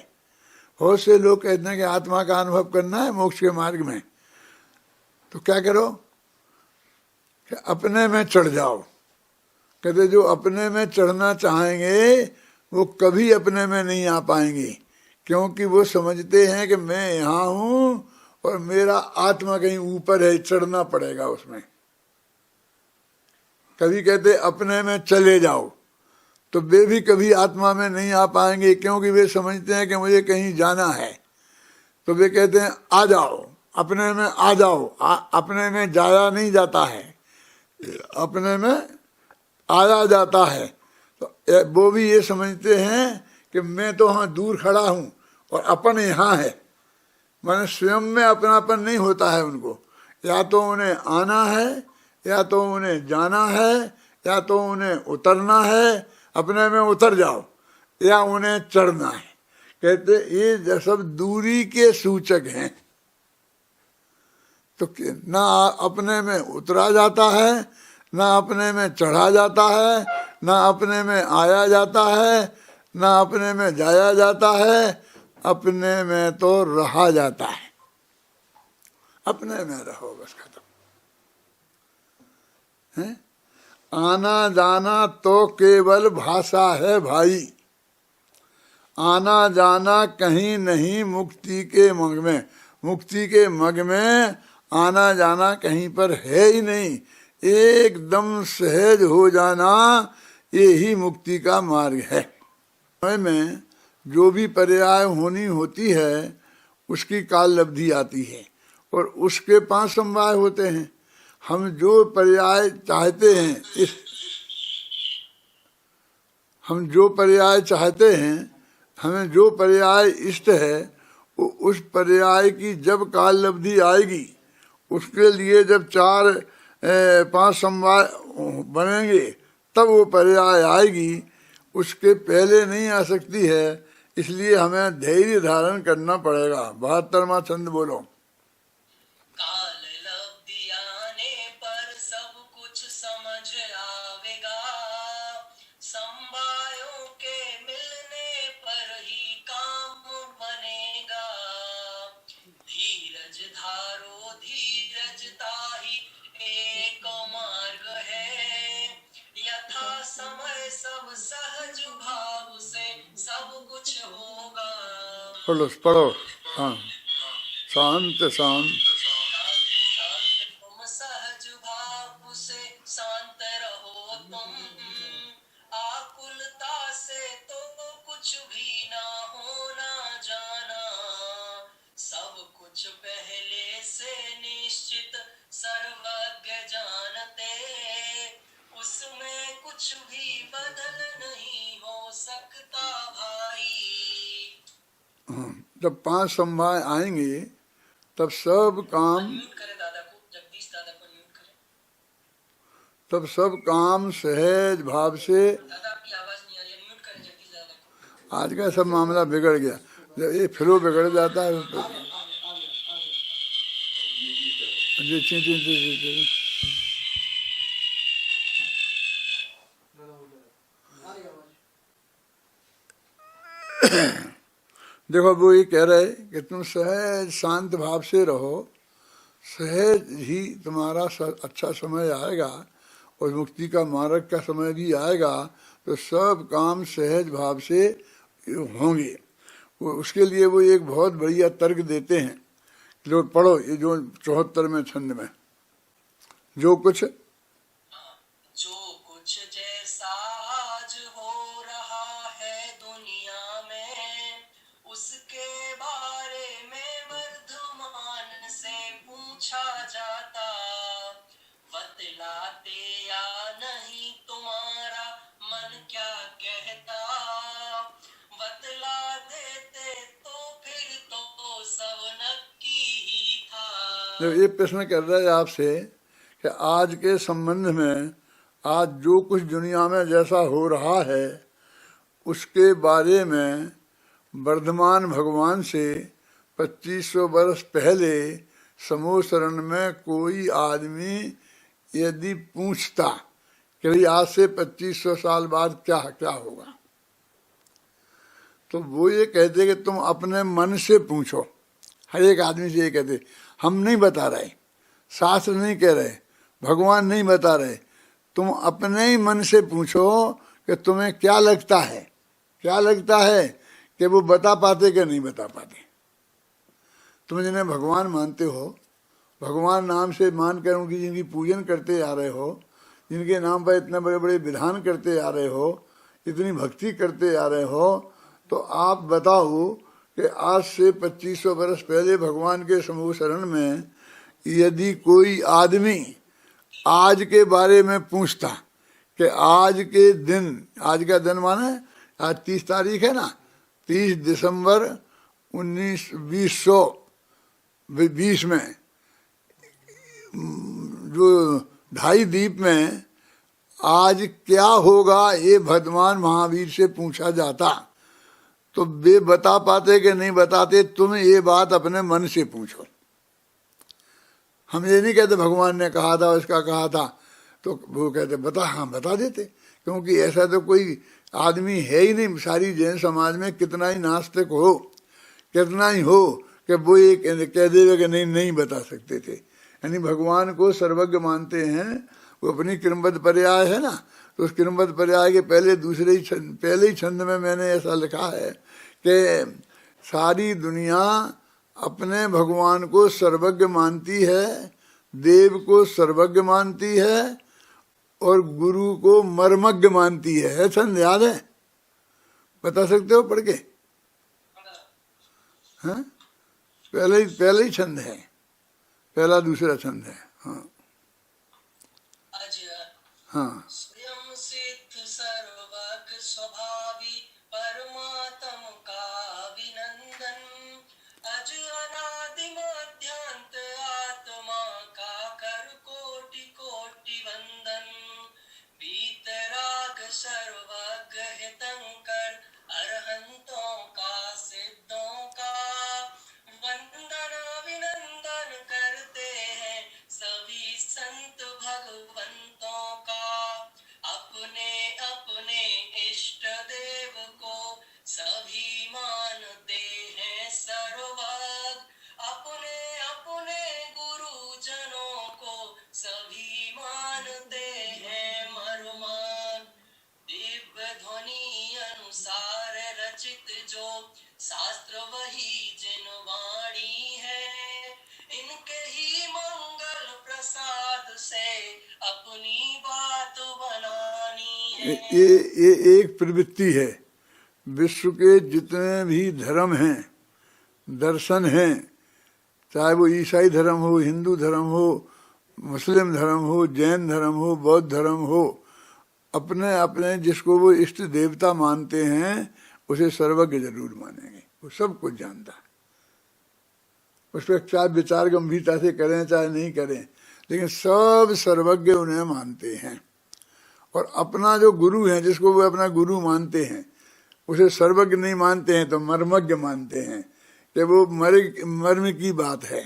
बहुत से लोग कहते हैं कि आत्मा का अनुभव करना है मोक्ष के मार्ग में, तो क्या करो कि अपने में चढ़ जाओ। कहते जो अपने में चढ़ना चाहेंगे वो कभी अपने में नहीं आ पाएंगे, क्योंकि वो समझते हैं कि मैं यहाँ हूँ और मेरा आत्मा कहीं ऊपर है, चढ़ना पड़ेगा उसमें। कभी कहते अपने में चले जाओ, तो वे भी कभी आत्मा में नहीं आ पाएंगे, क्योंकि वे समझते हैं कि मुझे कहीं जाना है। तो वे कहते हैं आ जाओ, अपने में आ जाओ। अपने में जाया नहीं जाता है, अपने में आया जाता है। तो वो भी ये समझते हैं कि मैं तो वहाँ दूर खड़ा हूँ और अपन यहाँ है। माने स्वयं में अपनापन नहीं होता है उनको। या तो उन्हें आना है, या तो उन्हें जाना है, या तो उन्हें उतरना है। अपने में उतर जाओ या उन्हें चढ़ना है। कहते ये सब दूरी के सूचक हैं। तो ना अपने में उतरा जाता है, ना अपने में चढ़ा जाता है, ना अपने में आया जाता है, ना अपने में जाया जाता है। अपने में तो रहा जाता है। अपने में रहो, बस खत्म है। आना जाना तो केवल भाषा है भाई, आना जाना कहीं नहीं मुक्ति के मग में। मुक्ति के मग में आना जाना कहीं पर है ही नहीं। एकदम सहज हो जाना ये ही मुक्ति का मार्ग है। समय में जो भी पर्याय होनी होती है उसकी काल लब्धि आती है और उसके 5 समवाय होते हैं। हम जो पर्याय चाहते हैं, हम जो पर्याय चाहते हैं, हमें जो पर्याय इष्ट है, उस पर्याय की जब काल लब्धि आएगी, उसके लिए जब 4-5 समवाय बनेंगे तब वो पर्याय आएगी। उसके पहले नहीं आ सकती है। इसलिए हमें धैर्य धारण करना पड़ेगा। 72वां छंद बोलो। काल लब्धि आने पर सब कुछ समझ आवेगा, समवायों के मिलने पर ही काम बनेगा। धीरज धारो धीरजता ही एक मार्ग है, यथा समय सब सहज भाव से सब कुछ होगा। पढ़ो हाँ। शांत शांत तुम सहज भाव से शांत रहो तुम, आकुलता से तो कुछ भी ना होना जाना, सब कुछ पहले से निश्चित सर्वज्ञ जानते, उसमें कुछ भी बदल नहीं हो सकता भाई। जब 5 संभाय आएंगे तब सब काम, अनम्यूट करें दादा को, जगदीश दादा को अनम्यूट करें। तब सब काम सहज भाव से। दादा आपकी आवाज नहीं आ रही, अनम्यूट करें जगदीश दादा को। आज का सब मामला बिगड़ गया, जब ये फ्लो बिगड़ जाता है तो जी जी जी जी जी। देखो वो ये कह रहे कि तुम सहज शांत भाव से रहो, सहज ही तुम्हारा अच्छा समय आएगा और मुक्ति का मार्ग का समय भी आएगा, तो सब काम सहज भाव से होंगे। वो उसके लिए वो एक बहुत बढ़िया तर्क देते हैं। लोग पढ़ो ये जो 74 में छंद में, जो कुछ जैसा आज हो रहा है दुनिया में, उसके बारे में वर्धमान से पूछा जाता, बतलाते या नहीं तुम्हारा मन क्या कहता, बतला देते तो फिर तो सब नक्की ही था। जब ये प्रश्न कर रहा है आपसे कि आज के संबंध में, आज जो कुछ दुनिया में जैसा हो रहा है उसके बारे में वर्धमान भगवान से 2500 वर्ष पहले समूह शरण में कोई आदमी यदि पूछता कि भाई आज से 2500 साल बाद क्या क्या होगा, तो वो ये कहते कि तुम अपने मन से पूछो। हर एक आदमी से ये कहते, हम नहीं बता रहे, शास्त्र नहीं कह रहे, भगवान नहीं बता रहे, तुम अपने ही मन से पूछो कि तुम्हें क्या लगता है, क्या लगता है कि वो बता पाते कि नहीं बता पाते। तुम जिन्हें भगवान मानते हो, भगवान नाम से मान कर उनकी जिनकी पूजन करते आ रहे हो, जिनके नाम पर इतने बड़े बड़े विधान करते आ रहे हो, इतनी भक्ति करते आ रहे हो, तो आप बताओ कि आज से 2500 वर्ष पहले भगवान के समूह शरण में यदि कोई आदमी आज के बारे में पूछता कि आज के दिन, आज का दिन माने आज 30 तारीख है ना, 30 दिसंबर 2020 में जो ढाई दीप में आज क्या होगा ये वर्धमान महावीर से पूछा जाता, तो वे बता पाते कि नहीं बताते। तुम ये बात अपने मन से पूछो। हम ये नहीं कहते भगवान ने कहा था, उसका कहा था, तो वो कहते बता, हाँ बता देते, क्योंकि ऐसा तो कोई आदमी है ही नहीं। सारी जैन समाज में कितना ही नास्तिक हो, कितना ही हो कि वो ये कह देवे कि नहीं नहीं बता सकते थे। यानी भगवान को सर्वज्ञ मानते हैं। वो अपनी क्रमबद्ध पर्याय है ना, तो उस क्रमबद्ध पर्याय के पहले ही छंद में मैंने ऐसा लिखा है कि सारी दुनिया अपने भगवान को सर्वज्ञ मानती है, देव को सर्वज्ञ मानती है और गुरु को मर्मज्ञ मानती है। छंद याद है? बता सकते हो पढ़ के? हाँ, पहले ही छंद है, पहला दूसरा छंद है। हाँ हाँ, स्वयं सिद्ध सर्वज्ञ स्वभावी परमात्म का अभिनंदन, अज अनादि मध्यांत आत्मा का कर कोटि कोटि वंदन, बीतराग सर्वज्ञ हितंकर अरहंतों का सिद्धों का वंदन अभिनंदन करते हैं सभी संत भगवंतों का, अपने अपने इष्ट देव को सभी मानते हैं सर्वज्ञ, अपने अपने गुरुजनों को सभी मानते हैं मर्मज्ञ, दिव्य ध्वनि अनुसार रचित जो शास्त्र वही जिन वाणी है, से अपनी बात बनानी है। ये एक प्रवृत्ति है। विश्व के जितने भी धर्म हैं, दर्शन हैं, चाहे वो ईसाई धर्म हो, हिंदू धर्म हो, मुस्लिम धर्म हो, जैन धर्म हो, बौद्ध धर्म हो, अपने अपने जिसको वो इष्ट देवता मानते हैं उसे सर्वज्ञ जरूर मानेंगे। वो सब कुछ जानता है। उस पर चाहे विचार गंभीरता से करें चाहे नहीं करें, लेकिन सब सर्वज्ञ उन्हें मानते हैं। और अपना जो गुरु है, जिसको वो अपना गुरु मानते हैं, उसे सर्वज्ञ नहीं मानते हैं तो मर्मज्ञ मानते हैं कि वो मर्म की बात है।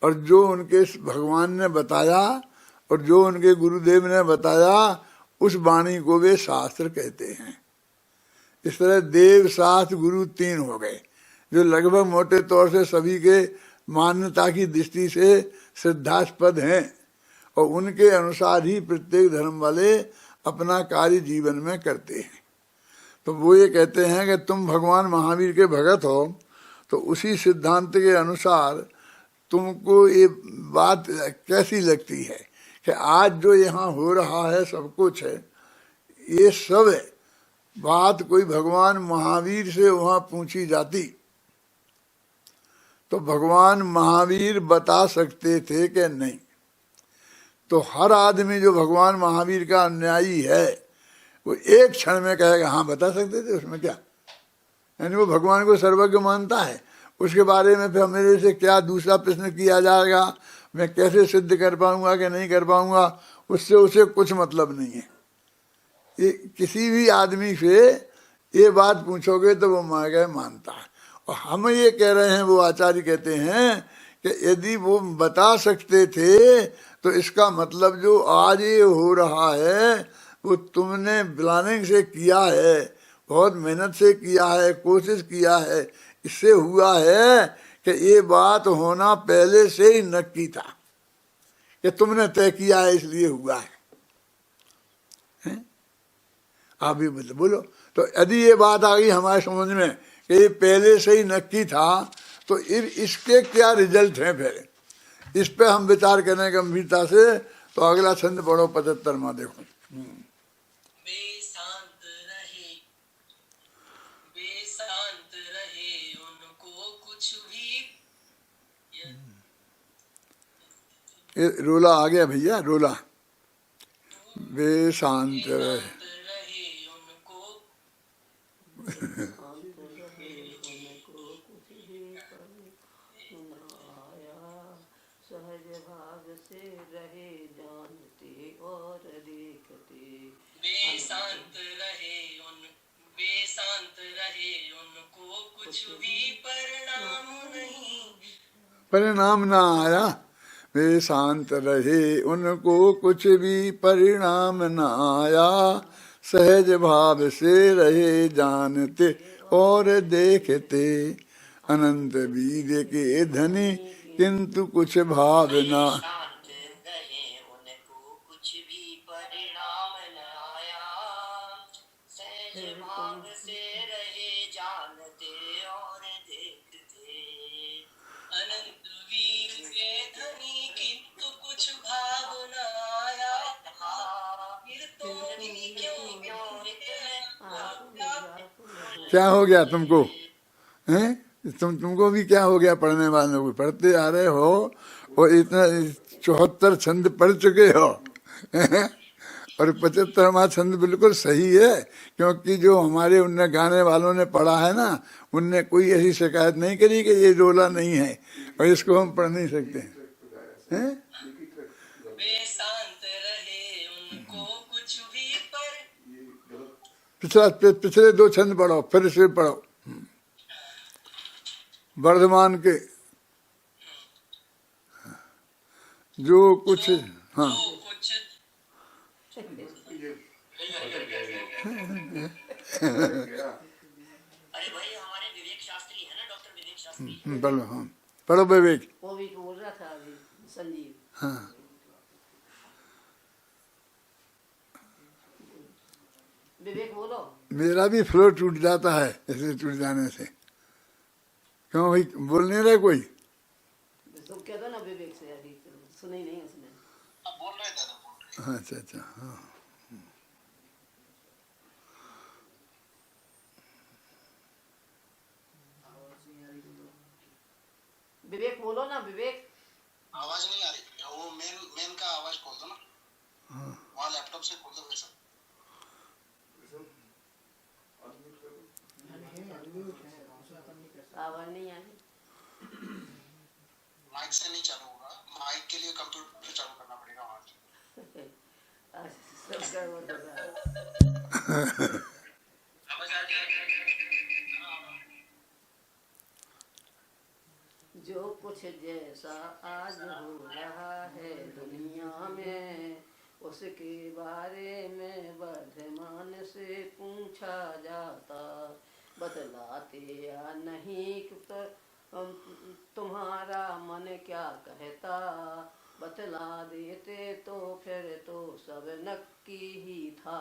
और जो उनके भगवान ने बताया और जो उनके गुरुदेव ने बताया, उस वाणी को वे शास्त्र कहते हैं। इस तरह देव, शास्त्र, गुरु तीन हो गए, जो लगभग मोटे तौर से सभी के मान्यता की दृष्टि से श्रद्धास्पद हैं। और उनके अनुसार ही प्रत्येक धर्म वाले अपना कार्य जीवन में करते हैं। तो वो ये कहते हैं कि तुम भगवान महावीर के भगत हो, तो उसी सिद्धांत के अनुसार तुमको ये बात कैसी लगती है कि आज जो यहाँ हो रहा है सब कुछ है, ये सब बात कोई भगवान महावीर से वहाँ पूछी जाती तो भगवान महावीर बता सकते थे कि नहीं? तो हर आदमी जो भगवान महावीर का अनुयायी है वो एक क्षण में कहेगा हाँ बता सकते थे, उसमें क्या। यानी वो भगवान को सर्वज्ञ मानता है। उसके बारे में फिर मेरे से क्या दूसरा प्रश्न किया जाएगा, मैं कैसे सिद्ध कर पाऊंगा कि नहीं कर पाऊंगा, उससे उसे कुछ मतलब नहीं है। ये किसी भी आदमी से ये बात पूछोगे तो वो मानता है। और हम ये कह रहे हैं, वो आचार्य कहते हैं कि यदि वो बता सकते थे तो इसका मतलब जो आज ये हो रहा है वो तुमने प्लानिंग से किया है, बहुत मेहनत से किया है, कोशिश किया है, इससे हुआ है कि ये बात होना पहले से ही नक्की था कि तुमने तय किया है इसलिए हुआ है। आप भी मतलब बोलो। तो यदि ये बात आ गई हमारे समझ में कि ये पहले से ही नक्की था, तो इसके क्या रिजल्ट हैं फिर, इस पे हम विचार करें गंभीरता से। तो अगला छंद पढ़ो 75 में देखो। बेशांत रहे उनको कुछ भी। ये रोला आ गया भैया, रोला। बेशांत रहे उनको सहज भाव से रहे जानते और देखते। बेशांत रहे उनको कुछ भी परिणाम नहीं। परिणाम ना आया। बेशांत रहे उनको कुछ भी परिणाम न आया, सहज भाव से रहे जानते और देखते। अनंत वीर्य के धनी किंतु कुछ भावना। क्या हो गया तुमको हैं? तुमको भी क्या हो गया? पढ़ने वालों को पढ़ते आ रहे हो और इतना 74 छंद पढ़ चुके हो और 75वां छंद बिल्कुल सही है, क्योंकि जो हमारे उनने गाने वालों ने पढ़ा है ना, उनने कोई ऐसी शिकायत नहीं करी कि ये रोला नहीं है और इसको हम पढ़ नहीं सकते हैं। पिछले 2 छंद पढ़ो, फिर से पढ़ो। वर्धमान के जो कुछ, हाँ अरे भाई हमारे विवेक शास्त्री है ना, डॉक्टर विवेक शास्त्री। पढ़ो, हाँ पढ़ो विवेक। वो भी बोल रहा था अभी संजीव। हाँ विवेक बोलो। मेरा भी फ्लो टूट जाता है ऐसे टूट जाने से। क्यों भाई बोल नहीं रहे कोई? तुम कह दो ना विवेक से, अभी सुनी नहीं उसने। अब बोल रहे अच्छा अच्छा, हाँ। विवेक बोलो ना, विवेक। आवाज नहीं आ रही, वो मेन मेन का आवाज खोल दो ना, वहाँ लैपटॉप से खोल दो वैसा। आवाज नहीं आ रही। माइक से नहीं चालू होगा, माइक के लिए कंप्यूटर चालू करना पड़ेगा वहाँ से। सब गड़बड़ हो रहा है। आवाज आ रही है? जो कुछ जैसा आज हो रहा है दुनिया में, उसके बारे में वर्धमान से पूछा जाता, बतलाते या नहीं तुम्हारा मन क्या कहता, बतला देते तो फिर तो सब नक्की ही था।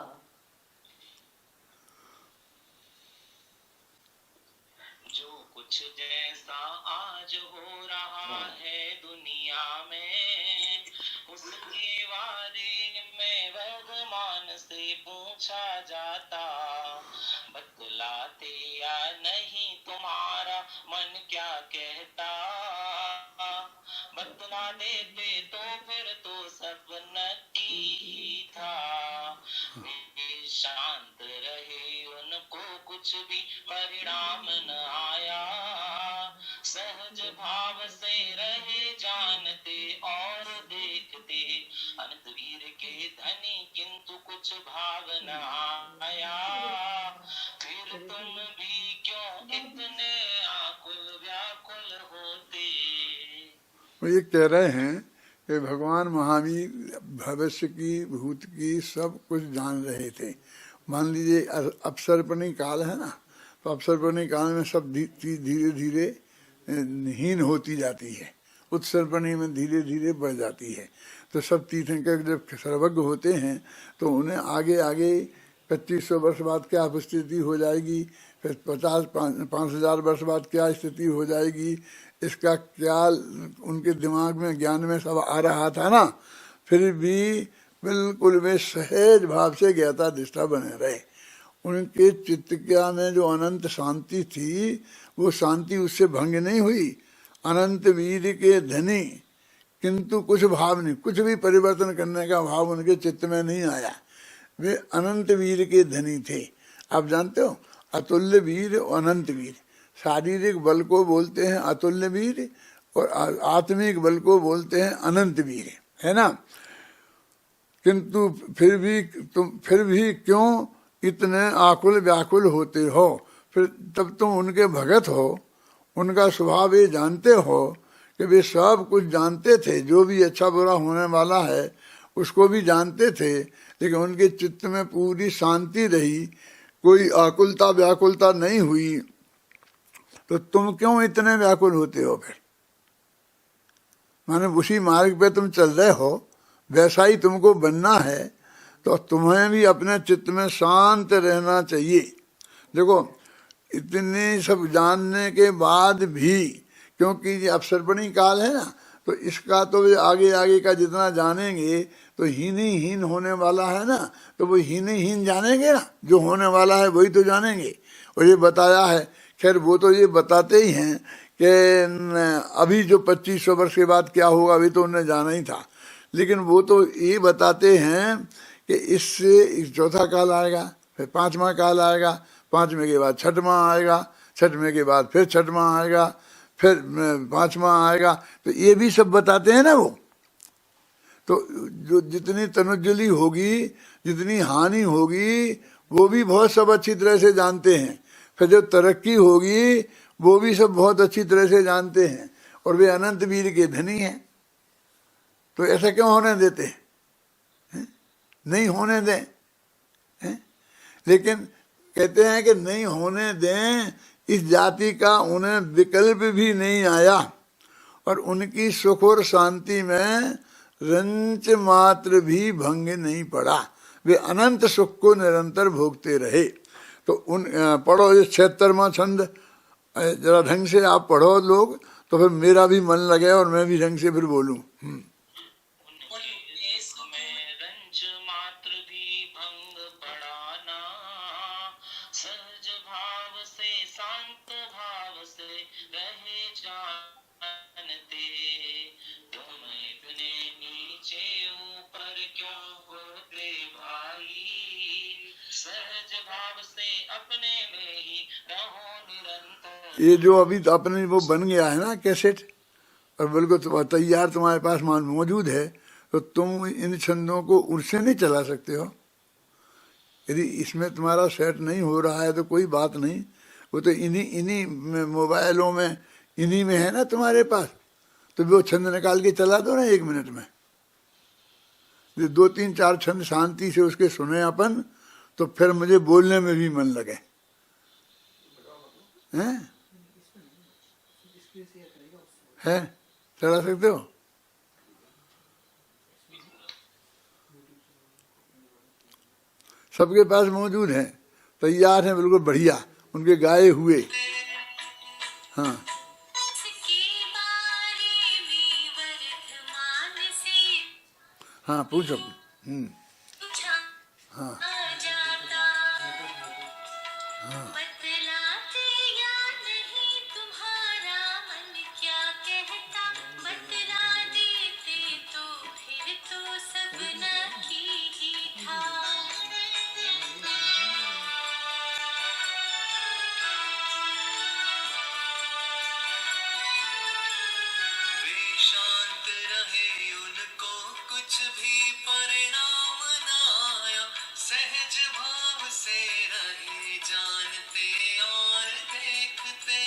जो कुछ जैसा आज हो रहा है दुनिया में, उसके बारे में वर्तमान से पूछा जाता, बतलाते या नहीं तुम्हारा मन क्या कहता, बतला देते तो फिर तो सब नक्की ही था। वे शांत रहे, उनको कुछ भी परिणाम न आया, सहज भाव से रहे जानते और देखते, अनंत वीर के धनी किंतु कुछ भाव न आया, फिर तुम भी क्यों इतने आकुल व्याकुल होते। वो ये कह रहे हैं कि भगवान महावीर भविष्य की, भूत की सब कुछ जान रहे थे। मान लीजिए अपसर्पणी काल है ना, तो अपसर्पणी काल में सब चीज धीरे धीरे हीन होती जाती है, उत्सर्पणी में धीरे धीरे बढ़ जाती है। तो सब तीर्थंकर जब सर्वज्ञ होते हैं तो उन्हें आगे आगे 2500 वर्ष बाद क्या स्थिति हो जाएगी, फिर 5,000 वर्ष बाद क्या स्थिति हो जाएगी, इसका क्या उनके दिमाग में, ज्ञान में सब आ रहा था ना। फिर भी बिल्कुल वे सहज भाव से ज्ञाता दृष्टा बने रहे। उनके चित्त क्या में जो अनंत शांति थी, वो शांति उससे भंग नहीं हुई। अनंत वीर के धनी किंतु कुछ भाव नहीं, कुछ भी परिवर्तन करने का भाव उनके चित्त में नहीं आया। वे अनंत वीर के धनी थे। आप जानते हो अतुल्य वीर और अनंत वीर, शारीरिक बल को बोलते हैं अतुल्य वीर और आत्मिक बल को बोलते हैं अनंत वीर, है ना। किंतु फिर भी क्यों इतने आकुल व्याकुल होते हो, फिर तब तुम उनके भगत हो, उनका स्वभाव ये जानते हो कि वे सब कुछ जानते थे, जो भी अच्छा बुरा होने वाला है उसको भी जानते थे, लेकिन उनके चित्त में पूरी शांति रही, कोई आकुलता व्याकुलता नहीं हुई। तो तुम क्यों इतने व्याकुल होते हो फिर? माने उसी मार्ग पे तुम चल रहे हो, वैसा ही तुमको बनना है, तो तुम्हें भी अपने चित्त में शांत रहना चाहिए। देखो इतने सब जानने के बाद भी, क्योंकि ये अपसर्पणी काल है ना, तो इसका तो वे आगे आगे का जितना जानेंगे तो हीन ही हीन होने वाला है ना, तो वो हीन ही हीन जानेंगे ना, जो होने वाला है वही तो जानेंगे। और ये बताया है, खैर वो तो ये बताते ही हैं कि अभी जो 2500 वर्ष के बाद क्या होगा अभी तो उन्हें जाना ही था, लेकिन वो तो ये बताते हैं कि इससे चौथा काल आएगा, फिर 5वां काल आएगा, 5वें के बाद 6वां आएगा, 6वें के बाद फिर 6वां आएगा, फिर 5वां आएगा। तो ये भी सब बताते हैं ना वो। तो जो जितनी तनुज्जली होगी, जितनी हानि होगी, वो भी बहुत सब अच्छी तरह से जानते हैं। फिर जो तरक्की होगी वो भी सब बहुत अच्छी तरह से जानते हैं, और वे अनंत वीर के धनी हैं। तो ऐसा क्यों होने देते हैं? नहीं होने दें, हैं? लेकिन कहते हैं कि नहीं होने दें, इस जाति का उन्हें विकल्प भी नहीं आया, और उनकी सुख और शांति में रंच मात्र भी भंग नहीं पड़ा। वे अनंत सुख को निरंतर भोगते रहे। तो उन पढ़ो ये 76वां छंद, जरा ढंग से आप पढ़ो लोग, तो फिर मेरा भी मन लगे और मैं भी ढंग से फिर बोलूं। भाव से अपने में ही रहो निरंतर। ये जो अभी तो अपने वो बन गया है ना कैसेट, और बिल्कुल तैयार तुम्हारे पास मौजूद है, तो तुम इन छंदों को उससे नहीं चला सकते हो। यदि इसमें तुम्हारा सेट नहीं हो रहा है तो कोई बात नहीं, वो तो इन्हीं इन्हीं मोबाइलों में, इन्हीं में है ना तुम्हारे पास, तो वो छंद निकाल के चला दो ना 1 मिनट में। 2-3-4 छंद शांति से उसके सुने अपन, तो फिर मुझे बोलने में भी मन लगे। हैं? है? चला सकते हो? सबके पास मौजूद है, तैयार है, बिल्कुल बढ़िया, उनके गाए हुए। हाँ हाँ पूछो। हाँ शांत रहे उनको कुछ भी परिणाम न आया, सहज भाव से रहे जानते और देखते।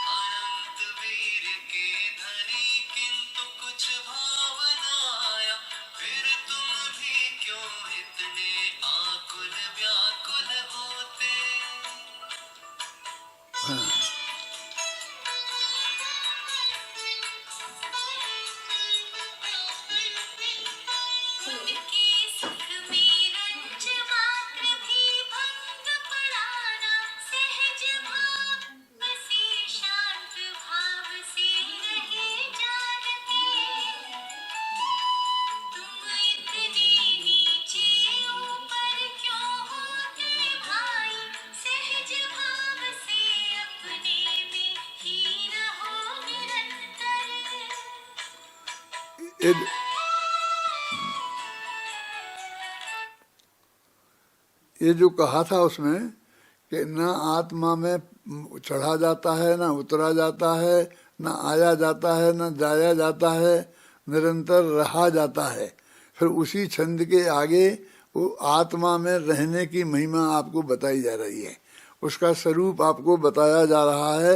अनंत वीर के धनी किंतु कुछ भाव न आया, फिर तुम भी क्यों इतने आकुल व्याकुल होते। ये जो कहा था उसमें कि न आत्मा में चढ़ा जाता है, न उतरा जाता है, न आया जाता है, न जाया जाता है, निरंतर रहा जाता है। फिर उसी छंद के आगे वो आत्मा में रहने की महिमा आपको बताई जा रही है, उसका स्वरूप आपको बताया जा रहा है।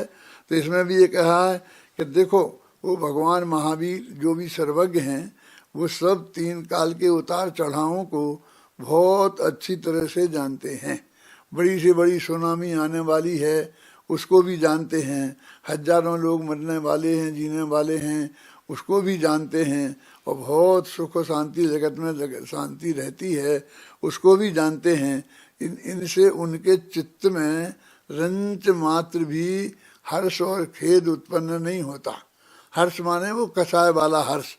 तो इसमें भी ये कहा है कि देखो वो भगवान महावीर जो भी सर्वज्ञ हैं, वो सब 3 काल के उतार चढ़ावों को बहुत अच्छी तरह से जानते हैं। बड़ी से बड़ी सुनामी आने वाली है उसको भी जानते हैं, हजारों लोग मरने वाले हैं, जीने वाले हैं, उसको भी जानते हैं, और बहुत सुख और शांति जगत में शांति रहती है उसको भी जानते हैं। इनसे उनके चित्त में रंच मात्र भी हर्ष और खेद उत्पन्न नहीं होता। हर्ष माने वो कषाय वाला हर्ष,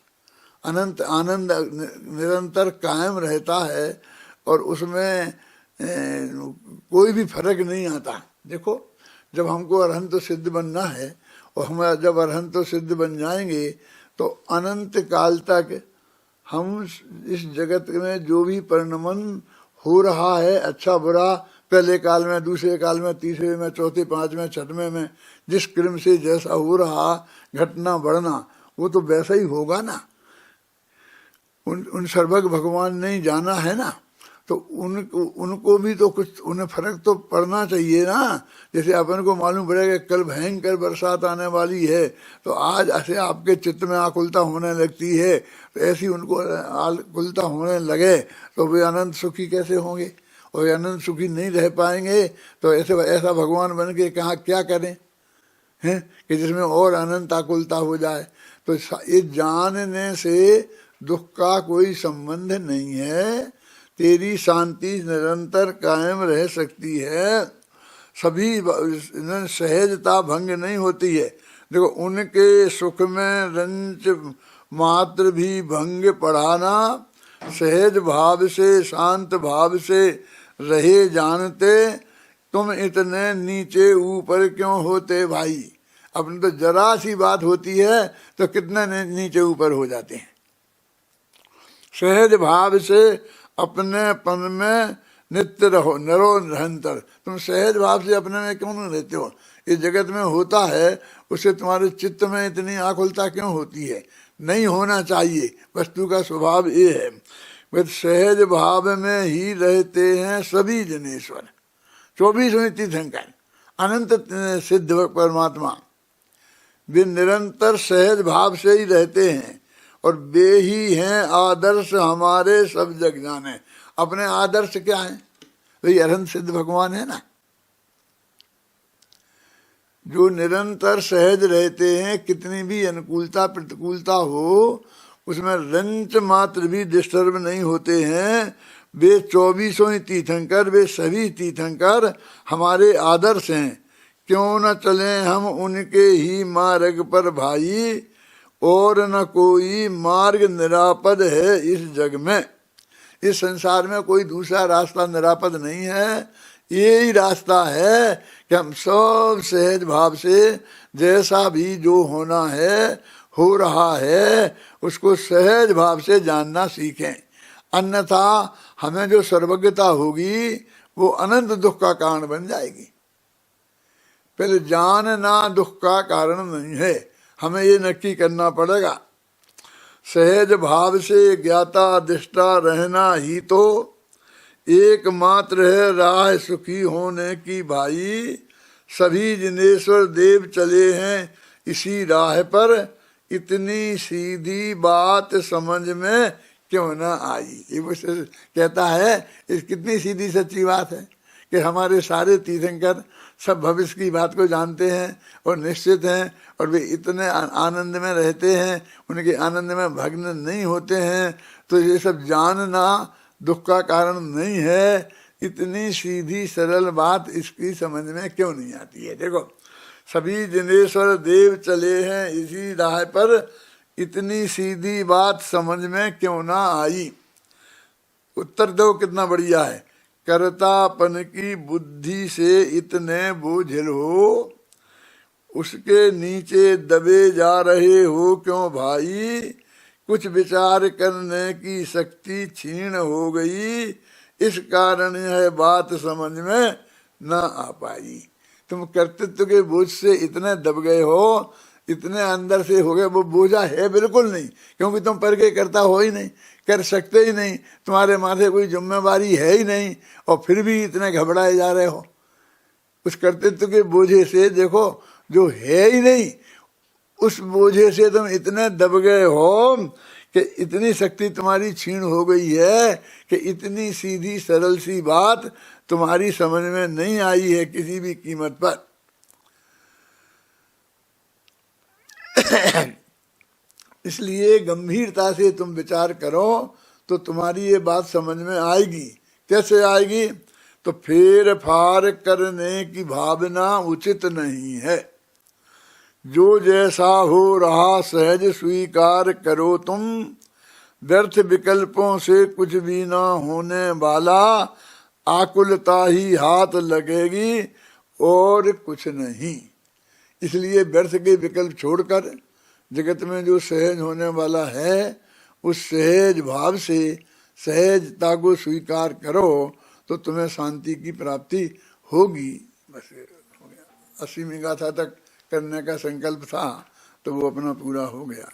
अनंत आनंद निरंतर कायम रहता है, और उसमें कोई भी फर्क नहीं आता। देखो जब हमको अरहंत सिद्ध बनना है, और हम जब अरहंत सिद्ध बन जाएंगे तो अनंत काल तक हम इस जगत में जो भी परिणमन हो रहा है, अच्छा बुरा, पहले काल में, दूसरे काल में, तीसरे में, चौथे, 5वें, 6वें में, जिस क्रम से जैसा हो रहा घटना बढ़ना, वो तो वैसा ही होगा ना। उन सर्वज्ञ भगवान ने जाना है ना, तो उनको भी तो कुछ उन्हें फर्क तो पड़ना चाहिए ना। जैसे अपन को मालूम पड़ेगा कल भयंकर बरसात आने वाली है, तो आज ऐसे आपके चित्त में आकुलता होने लगती है, तो ऐसी उनको आकुलता होने लगे तो वे अनंत सुखी कैसे होंगे, और अनंत सुखी नहीं रह पाएंगे। तो ऐसा भगवान बन के कहाँ क्या करें हैं कि जिसमें और अनंत आकुलता हो जाए। तो ये जानने से दुख का कोई संबंध नहीं है, तेरी शांति निरंतर कायम रह सकती है, सभी सहजता भंग नहीं होती है। देखो उनके सुख में रंच मात्र भी भंग पढ़ाना, सहज भाव से शांत भाव से रहे जानते, तुम इतने नीचे ऊपर क्यों होते भाई। अपनी तो जरा सी बात होती है तो कितने नीचे ऊपर हो जाते हैं। सहज भाव से अपने पन में नित्य रहो नरो निरंतर। तुम सहज भाव से अपने में क्यों नहीं रहते हो? ये जगत में होता है, उससे तुम्हारे चित्त में इतनी आकुलता क्यों होती है? नहीं होना चाहिए, वस्तु का स्वभाव ये है। वे सहज भाव में ही रहते हैं सभी जनेश्वर, 24वें तीर्थंकर, अनंत सिद्ध परमात्मा। वे निरंतर सहज भाव से ही रहते हैं और वे ही हैं आदर्श हमारे सब जग जाने। अपने आदर्श क्या है? वही अनंत सिद्ध भगवान है ना, जो निरंतर सहज रहते हैं। कितनी भी अनुकूलता प्रतिकूलता हो, उसमें रंच मात्र भी डिस्टर्ब नहीं होते हैं। वे 24वें तीर्थंकर, वे सभी तीर्थंकर हमारे आदर्श हैं। क्यों न चले हम उनके ही मार्ग पर भाई, और न कोई मार्ग निरापद है इस जग में। इस संसार में कोई दूसरा रास्ता निरापद नहीं है, ये ही रास्ता है कि हम सब सहज भाव से जैसा भी जो होना है हो रहा है उसको सहज भाव से जानना सीखें। अन्यथा हमें जो सर्वज्ञता होगी वो अनंत दुख का कारण बन जाएगी। पहले जानना दुख का कारण नहीं है, हमें ये नक्की करना पड़ेगा। सहज भाव से ज्ञाता दृष्टा रहना ही तो एकमात्र है राह सुखी होने की भाई। सभी जिनेश्वर देव चले हैं इसी राह पर, इतनी सीधी बात समझ में क्यों ना आई। ये मुझसे कहता है, इस कितनी सीधी सच्ची बात है कि हमारे सारे तीर्थंकर सब भविष्य की बात को जानते हैं और निश्चित हैं, और वे इतने आनंद में रहते हैं, उनके आनंद में भग्न नहीं होते हैं। तो ये सब जानना दुख का कारण नहीं है। इतनी सीधी सरल बात इसकी समझ में क्यों नहीं आती है? देखो, सभी जिनेश्वर देव चले हैं इसी राह पर, इतनी सीधी बात समझ में क्यों ना आई। उत्तर दो कितना बढ़िया है। कर्तापन की बुद्धि से इतने बोझिल हो, उसके नीचे दबे जा रहे हो क्यों भाई। कुछ विचार करने की शक्ति क्षीण हो गई, इस कारण यह बात समझ में न आ पाई। तुम कर्तृत्व के बोझ से इतने दब गए हो, इतने अंदर से हो गए, वो बोझा है बिल्कुल नहीं, क्योंकि तुम पर के करता हो ही नहीं, कर सकते ही नहीं, तुम्हारे माथे कोई जिम्मेवारी है ही नहीं, और फिर भी इतने घबराए जा रहे हो उस कर्तृत्व के बोझे से। देखो, जो है ही नहीं उस बोझे से तुम इतने दब गए हो कि इतनी शक्ति तुम्हारी क्षीण हो गई है कि इतनी सीधी सरल सी बात तुम्हारी समझ में नहीं आई है किसी भी कीमत पर। इसलिए गंभीरता से तुम विचार करो तो तुम्हारी ये बात समझ में आएगी। कैसे आएगी? तो फेर फार करने की भावना उचित नहीं है। जो जैसा हो रहा सहज स्वीकार करो तुम, व्यर्थ विकल्पों से कुछ भी ना होने वाला, आकुलता ही हाथ लगेगी और कुछ नहीं। इसलिए व्यर्थ के विकल्प छोड़कर जगत में जो सहज होने वाला है उस सहज भाव से सहजता को स्वीकार करो तो तुम्हें शांति की प्राप्ति होगी। बस हो गया। 80वीं गाथा तक करने का संकल्प था तो वो अपना पूरा हो गया।